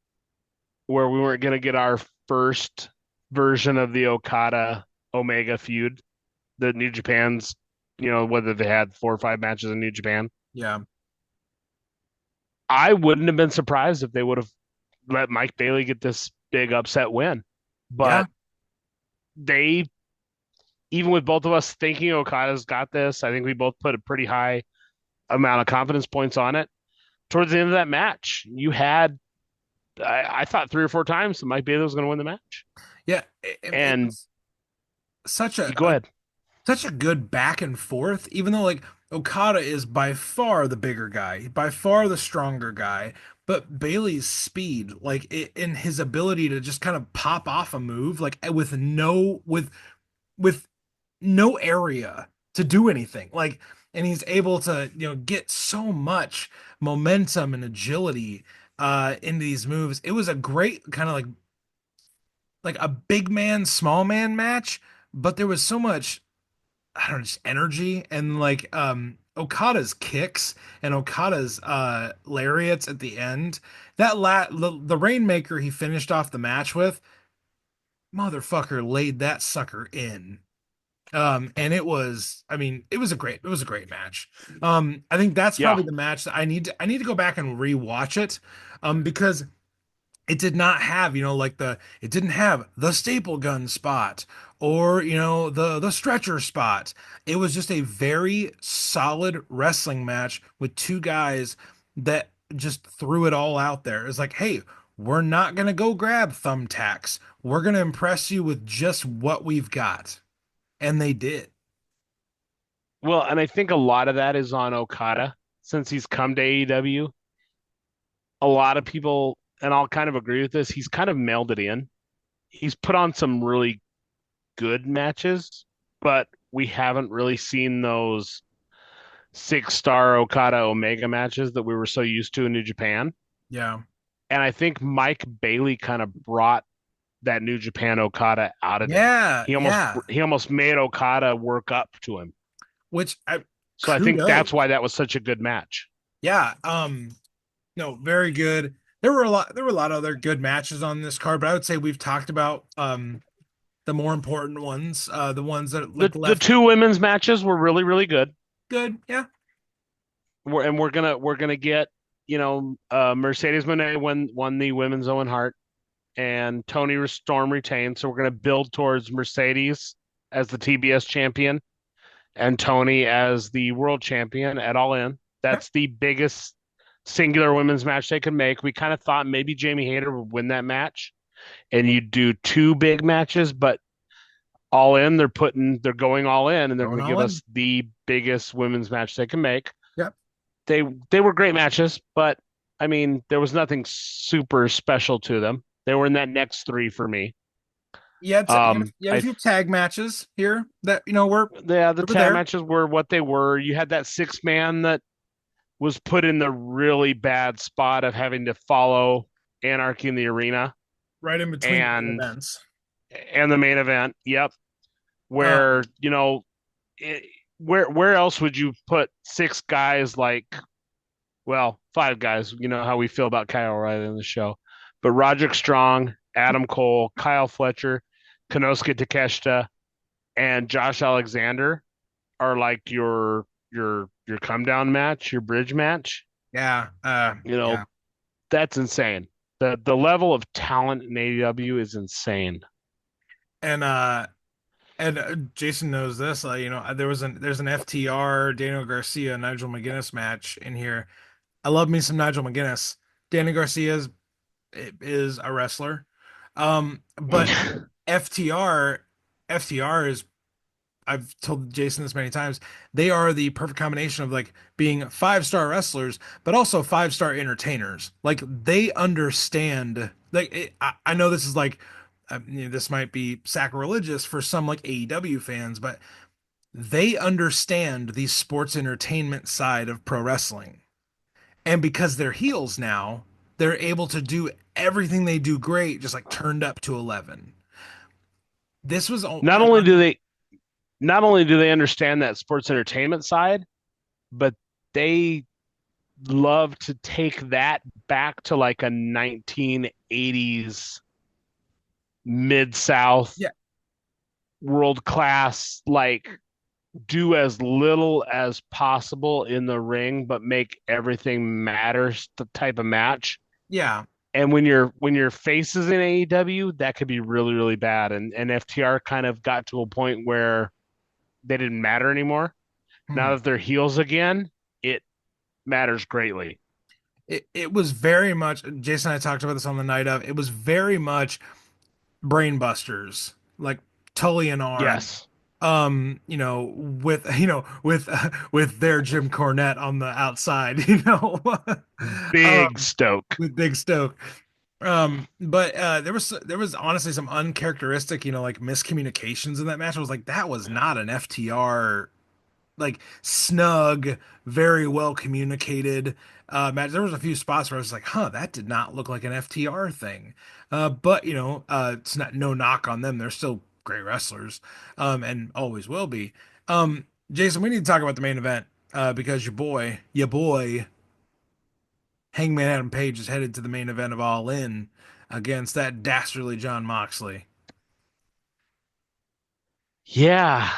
where we weren't going to get our first version of the Okada Omega feud, the New Japan's, whether they had 4 or 5 matches in New Japan, yeah. I wouldn't have been surprised if they would have let Mike Bailey get this big upset win. Yeah, But they, even with both of us thinking Okada's got this, I think we both put a pretty high amount of confidence points on it. Towards the end of that match, I thought 3 or 4 times that Mike Bailey was going to win the match. yeah. It And was such you go ahead. such a good back and forth, even though like Okada is by far the bigger guy, by far the stronger guy, but Bailey's speed, in his ability to just kind of pop off a move, like with no area to do anything, and he's able to get so much momentum and agility into these moves. It was a great kind of like a big man, small man match, but there was so much, I don't know, just energy and Okada's kicks and Okada's lariats at the end. The Rainmaker he finished off the match with, motherfucker laid that sucker in. And I mean, it was a great match. I think that's Yeah. probably the match that I need to go back and rewatch it. Because it did not have, it didn't have the staple gun spot or, the stretcher spot. It was just a very solid wrestling match with two guys that just threw it all out there. It's like, hey, we're not gonna go grab thumbtacks. We're gonna impress you with just what we've got. And they did. Well, and I think a lot of that is on Okada since he's come to AEW. A lot of people, and I'll kind of agree with this, he's kind of mailed it in. He's put on some really good matches, but we haven't really seen those 6-star Okada Omega matches that we were so used to in New Japan. Yeah. And I think Mike Bailey kind of brought that New Japan Okada out of him. Yeah, He almost yeah. he almost made Okada work up to him. Which I So I think that's kudos. why that was such a good match. Yeah. No, very good. There were a lot of other good matches on this card, but I would say we've talked about the more important ones, the ones that The like the left two women's matches were really, really good. good. Yeah. We're gonna get Mercedes Moné won the women's Owen Hart and Tony Storm retained. So we're gonna build towards Mercedes as the TBS champion and Tony as the world champion at All In. Okay. That's the biggest singular women's match they could make. We kind of thought maybe Jamie Hayter would win that match and you'd do 2 big matches, but All in. They're going all in, and they're Going going to all give in. us the biggest women's match they can make. Yep. They they were great matches, but I mean, there was nothing super special to them. They were in that next three for me. You had a I few tag matches here that Yeah, the we were tag there matches were what they were. You had that six man that was put in the really bad spot of having to follow Anarchy in the arena right in between the main and events. the main event. Yep, where Um, it, where else would you put six guys like, well, five guys? You know how we feel about Kyle O'Reilly in the show, but Roderick Strong, Adam Cole, Kyle Fletcher, Konosuke Takeshita, and Josh Alexander are like your come down match, your bridge match. yeah, You know, yeah, that's insane. The level of talent in AEW is insane. and Jason knows this. There's an FTR Daniel Garcia Nigel McGuinness match in here. I love me some Nigel McGuinness. Daniel Garcia is a wrestler, but FTR is, I've told Jason this many times. They are the perfect combination of like being five-star wrestlers, but also five-star entertainers. Like they understand. I know this is like, this might be sacrilegious for some like AEW fans, but they understand the sports entertainment side of pro wrestling. And because they're heels now, they're able to do everything they do great, just like turned up to 11. This was all. not only do they not only do they understand that sports entertainment side, but they love to take that back to like a 1980s mid South Yeah, world class, like do as little as possible in the ring, but make everything matters the type of match. yeah. And when your face is in AEW, that could be really, really bad. And FTR kind of got to a point where they didn't matter anymore. Hmm. Now that they're heels again, it matters greatly. It was very much, Jason and I talked about this on the night of, it was very much brain busters, like Tully and Arn. Yes. With their Jim Cornette on the outside, um, Big Stoke. with Big Stoke. But there was honestly some uncharacteristic, like miscommunications in that match. I was like, that was not an FTR, like snug, very well communicated match. There was a few spots where I was like, huh, that did not look like an FTR thing. But it's not, no knock on them. They're still great wrestlers, and always will be. Jason, we need to talk about the main event, because your boy, Hangman Adam Page is headed to the main event of All In against that dastardly John Moxley. Yeah.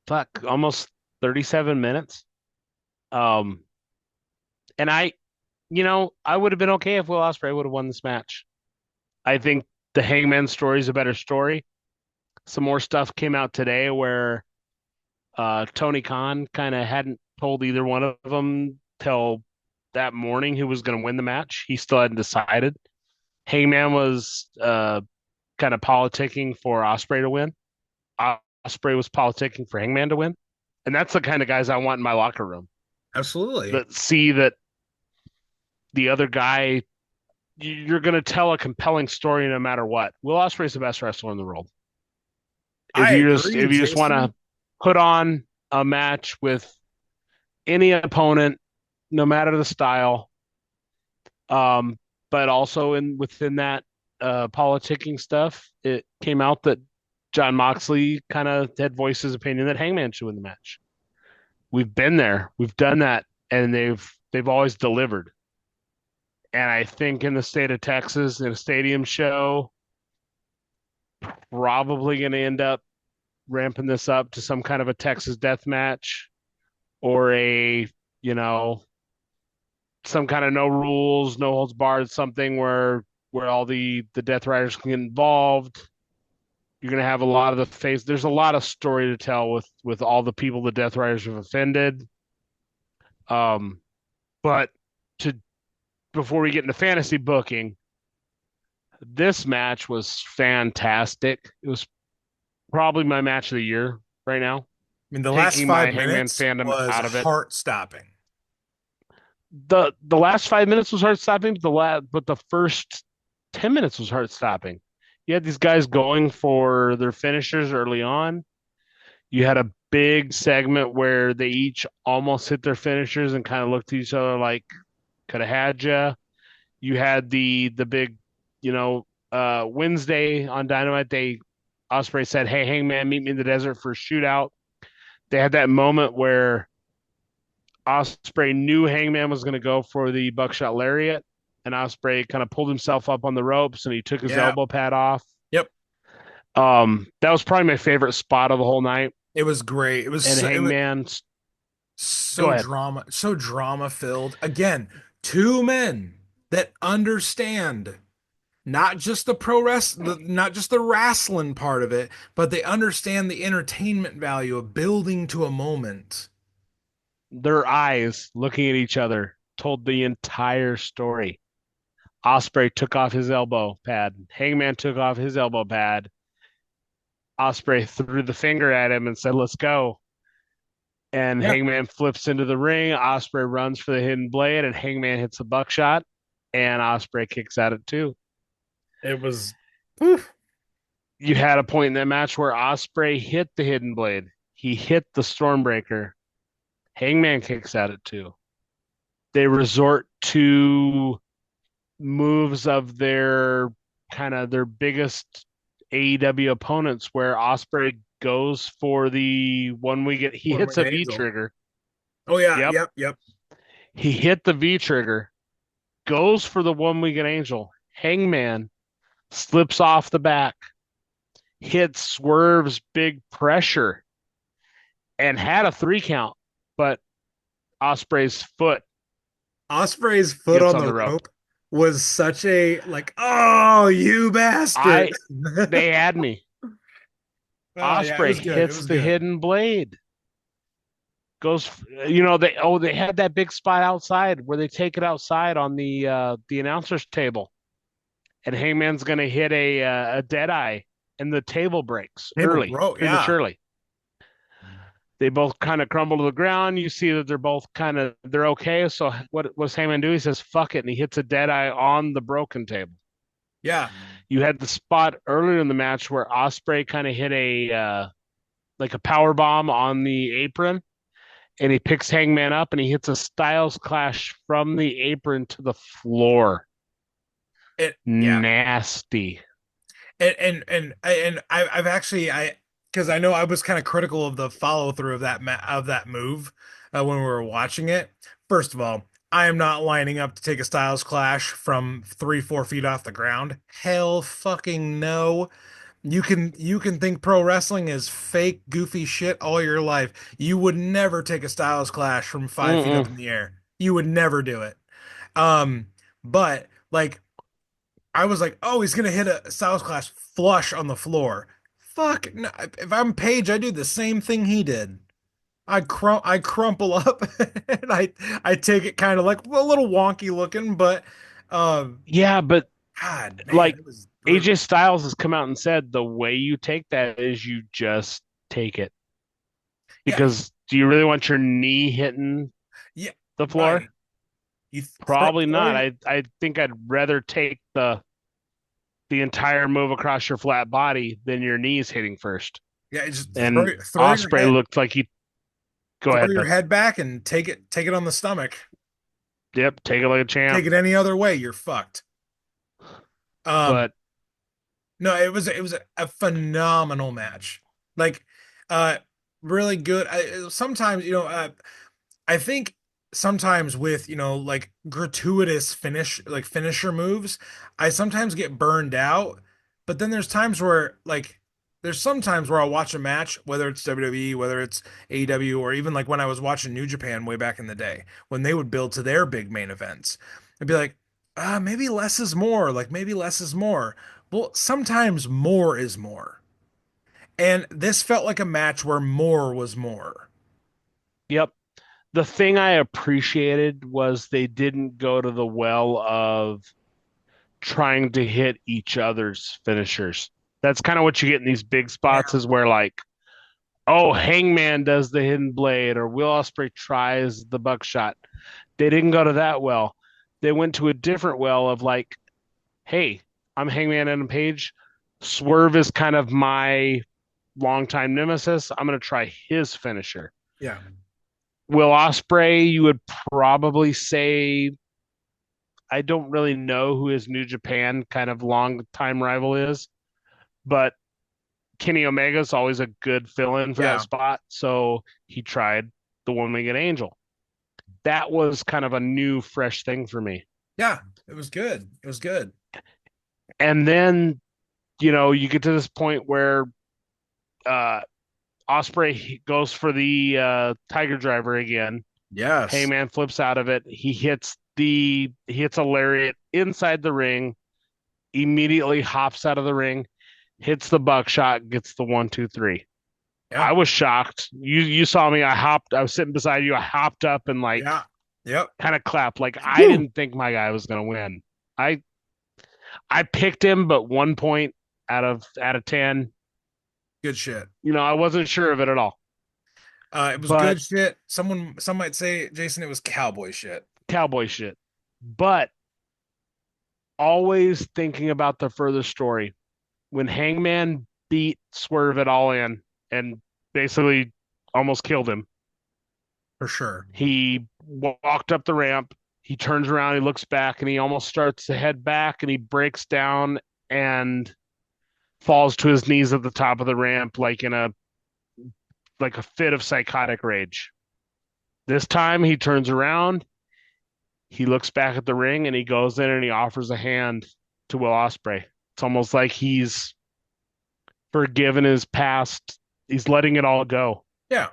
Fuck, almost 37 minutes. Um, and I would have been okay if Will Ospreay would have won this match. I think the Hangman story is a better story. Some more stuff came out today where Tony Khan kind of hadn't told either one of them till that morning who was going to win the match. He still hadn't decided. Hangman was kind of politicking for Ospreay to win. Ospreay was politicking for Hangman to win, and that's the kind of guys I want in my locker room. Absolutely. That see that the other guy, you're going to tell a compelling story no matter what. Will Ospreay's the best wrestler in the world. I agree, If you just want Jason. to put on a match with any opponent, no matter the style, um, but also in within that politicking stuff, it came out that John Moxley kind of had voiced his opinion that Hangman should win the match. We've been there, we've done that, and they've always delivered. And I think in the state of Texas, in a stadium show, probably going to end up ramping this up to some kind of a Texas death match or you know, some kind of no rules, no holds barred, something where all the Death Riders can get involved. You're gonna have a lot of the face. There's a lot of story to tell with all the people the Death Riders have offended. Um, but to before we get into fantasy booking, this match was fantastic. It was probably my match of the year right now. I mean, the last Taking my five Hangman minutes fandom was out of it. heart stopping. The last 5 minutes was heart stopping, but the first 10 minutes was heart stopping. You had these guys going for their finishers early on. You had a big segment where they each almost hit their finishers and kind of looked at each other like could have had you. You had the big, Wednesday on Dynamite. Osprey said, "Hey, Hangman, meet me in the desert for a shootout." They had that moment where Osprey knew Hangman was going to go for the buckshot lariat, and Osprey kind of pulled himself up on the ropes and he took his Yeah. elbow pad off. Yep. That was probably my favorite spot of the whole night. It was great. And It was Hangman, go ahead. so drama filled. Again, two men that understand not just not just the wrestling part of it, but they understand the entertainment value of building to a moment. Their eyes looking at each other told the entire story. Osprey took off his elbow pad. Hangman took off his elbow pad. Osprey threw the finger at him and said, "Let's go." And Yeah, Hangman flips into the ring. Osprey runs for the hidden blade, and Hangman hits a buckshot, and Osprey kicks at it too. it was. Oof. You had a point in that match where Osprey hit the hidden blade. He hit the Stormbreaker. Hangman kicks at it too. They resort to moves of their biggest AEW opponents where Osprey goes for the one we get he One hits winged a V angel. trigger. Oh yeah, Yep. yep. He hit the V trigger, goes for the one winged angel. Hangman slips off the back, hits Swerve's big pressure, and had a 3 count, but Osprey's foot Osprey's foot gets on on the the rope. rope was such a like, oh, you bastard. I They had me. Oh yeah, it Osprey was good. It hits was the good. hidden blade. Goes, they had that big spot outside where they take it outside on the announcer's table, and Hangman's gonna hit a dead eye, and the table breaks Table early, broke, yeah. prematurely. They both kind of crumble to the ground. You see that they're okay. So what does Hangman do? He says, "Fuck it," and he hits a dead eye on the broken table. Yeah. You had the spot earlier in the match where Osprey kind of hit a like a power bomb on the apron, and he picks Hangman up and he hits a Styles Clash from the apron to the floor. Yeah. Nasty. I've actually I because I know I was kind of critical of the follow through of of that move when we were watching it. First of all, I am not lining up to take a Styles Clash from 3, 4 feet off the ground. Hell fucking no. You can think pro wrestling is fake, goofy shit all your life. You would never take a Styles Clash from 5 feet up Mm-mm. in the air. You would never do it. Um, but like I was like, oh, he's gonna hit a Styles Clash flush on the floor. Fuck, no. If I'm Paige, I do the same thing he did. I crumple up and I take it kind of like a little wonky looking, but um, Yeah, but God, man, like it was AJ brutal. Styles has come out and said the way you take that is you just take it. Yeah, Because do you really want your knee hitting yeah, the floor? right. You Probably throw not. your I think I'd rather take the entire move across your flat body than your knees hitting first. yeah, just And throw your Osprey head looked like he go throw ahead, your bud. head back and take it on the stomach. Yep, take it like a champ. Take it any other way, you're fucked. Um, But no, it was a phenomenal match. Like, uh, really good. Sometimes, I think sometimes with, like gratuitous finisher moves, I sometimes get burned out. But then there's sometimes where I'll watch a match, whether it's WWE, whether it's AEW, or even like when I was watching New Japan way back in the day, when they would build to their big main events. I'd be like, maybe less is more. Like maybe less is more. Well, sometimes more is more. And this felt like a match where more was more. yep, the thing I appreciated was they didn't go to the well of trying to hit each other's finishers. That's kind of what you get in these big spots is where like, oh, Hangman does the hidden blade or Will Ospreay tries the buckshot. They didn't go to that well. They went to a different well of like, hey, I'm Hangman Adam Page. Swerve is kind of my longtime nemesis. I'm going to try his finisher. Yeah. Will Ospreay, you would probably say, I don't really know who his New Japan kind of long time rival is, but Kenny Omega is always a good fill in for that Yeah. spot. So he tried the One Winged Angel. That was kind of a new, fresh thing for me. Yeah. It was good. It was good. And then, you get to this point where uh, Osprey goes for the Tiger Driver again. Yes. Hangman flips out of it. He hits a lariat inside the ring. Immediately hops out of the ring, hits the buckshot, gets the 1, 2, 3. Yeah. I was shocked. You saw me. I was sitting beside you. I hopped up and like Yeah. Yep. kind of clapped. Like I Woo. didn't think my guy was gonna win. I I picked him, but 1 point out of 10. Good shit. I wasn't sure of it at all. It was But good shit. Some might say, Jason, it was cowboy shit. cowboy shit. But always thinking about the further story. When Hangman beat Swerve at All In and basically almost killed him, For sure. he walked up the ramp. He turns around, he looks back, and he almost starts to head back, and he breaks down and falls to his knees at the top of the ramp, like a fit of psychotic rage. This time, he turns around, he looks back at the ring, and he goes in and he offers a hand to Will Ospreay. It's almost like he's forgiven his past. He's letting it all go. Yeah.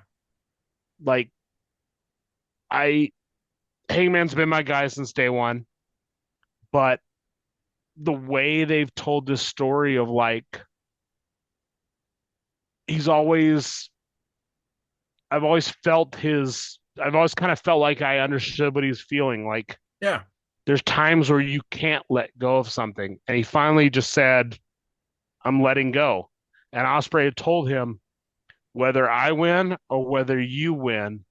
Like I, Hangman's been my guy since day one, but the way they've told this story of like he's always I've always kind of felt like I understood what he's feeling. Like Yeah. there's times where you can't let go of something. And he finally just said, I'm letting go. And Osprey had told him, whether I win or whether you win,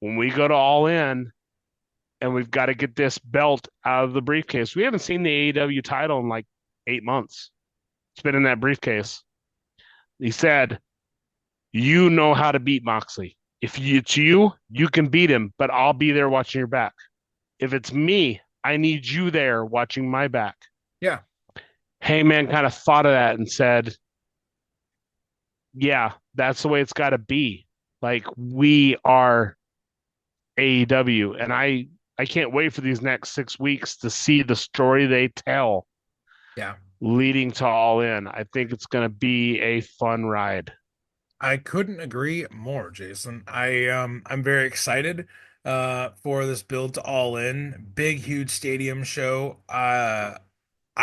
when we go to All In and we've got to get this belt out of the briefcase. We haven't seen the AEW title in like 8 months. It's been in that briefcase. He said, you know how to beat Moxley. If it's you, you can beat him, but I'll be there watching your back. If it's me, I need you there watching my back. Yeah. Heyman kind of thought of that and said, yeah, that's the way it's got to be. Like we are AEW, and I can't wait for these next 6 weeks to see the story they tell Yeah. leading to All In. I think it's going to be a fun ride. I couldn't agree more, Jason. I'm very excited for this build to All In. Big, huge stadium show. I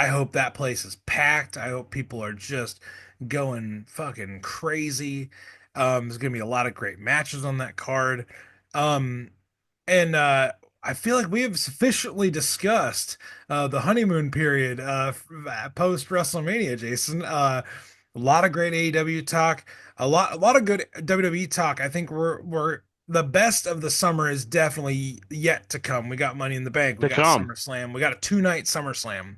hope that place is packed. I hope people are just going fucking crazy. There's gonna be a lot of great matches on that card. Um, and I feel like we have sufficiently discussed the honeymoon period post WrestleMania, Jason. A lot of great AEW talk, a lot of good WWE talk. I think we're the best of the summer is definitely yet to come. We got Money in the Bank, we To got come. SummerSlam, we got a 2 night SummerSlam.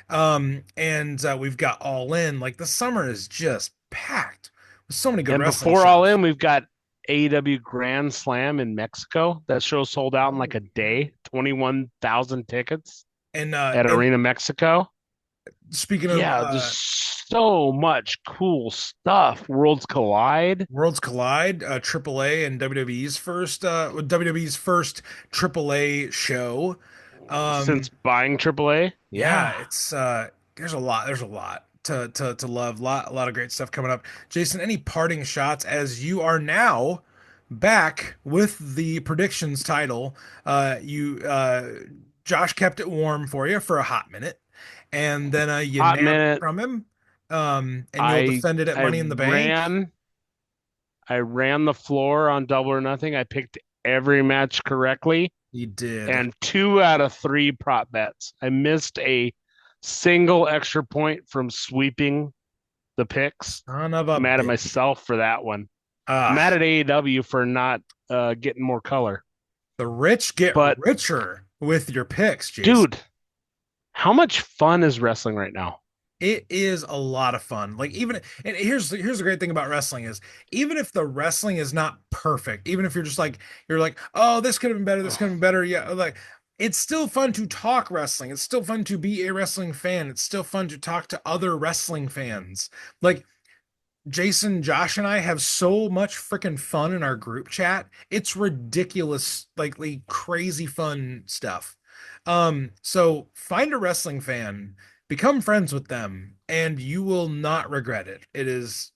And we've got All In. Like the summer is just packed with so many good And wrestling before All shows. In, we've got AEW Grand Slam in Mexico. That show sold out in like a day, 21,000 tickets at And Arena Mexico. speaking of Yeah, just so much cool stuff. Worlds Collide Worlds Collide, AAA and WWE's first AAA show. since Um, buying AAA. yeah, Yeah. it's there's a lot to love. A lot of great stuff coming up. Jason, any parting shots as you are now back with the predictions title? You Josh kept it warm for you for a hot minute, and then you Hot nabbed it minute. from him. And you'll I defend it at I Money in the Bank. ran the floor on Double or Nothing. I picked every match correctly He did. and 2 out of 3 prop bets. I missed a single extra point from sweeping the picks. Son of a Mad at bitch. myself for that one. Ah, Mad at AEW for not getting more color. the rich get But richer with your picks, Jason. dude, how much fun is wrestling right now? It is a lot of fun. Like even and here's the great thing about wrestling is even if the wrestling is not perfect, even if you're like, oh, this could have been better, this could have been better. Yeah, like it's still fun to talk wrestling. It's still fun to be a wrestling fan. It's still fun to talk to other wrestling fans. Like Jason, Josh, and I have so much freaking fun in our group chat. It's ridiculous, like crazy fun stuff. So find a wrestling fan, become friends with them, and you will not regret it. It is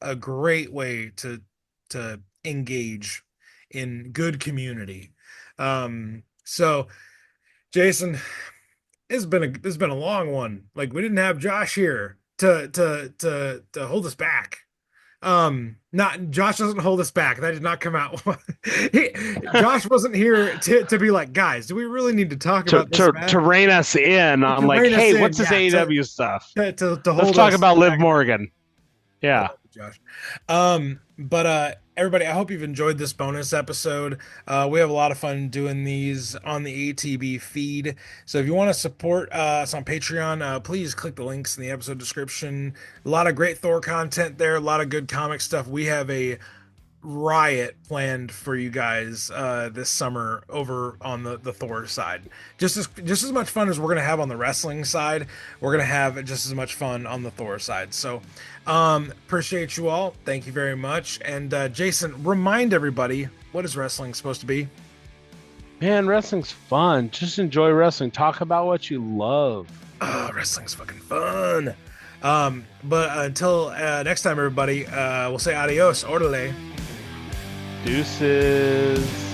a great way to engage in good community. So Jason, it's been a long one. Like we didn't have Josh here to hold us back. Not Josh doesn't hold us back. That did not come out. He, Josh wasn't here to be like, guys, do we really need to talk To about this to match? to rein us in on To like, rein us hey, in, what's this yeah, AEW stuff? to Let's hold talk us about Liv back. Morgan. I Yeah. love you, Josh. But everybody, I hope you've enjoyed this bonus episode. We have a lot of fun doing these on the ATB feed. So if you want to support us on Patreon, please click the links in the episode description. A lot of great Thor content there, a lot of good comic stuff. We have a riot planned for you guys this summer over on the Thor side. Just as much fun as we're gonna have on the wrestling side, we're gonna have just as much fun on the Thor side. So appreciate you all. Thank you very much. And Jason, remind everybody, what is wrestling supposed to be? Man, wrestling's fun. Just enjoy wrestling. Talk about what you love. Wrestling's fucking fun. But until next time, everybody, we'll say adios, orderly. Deuces.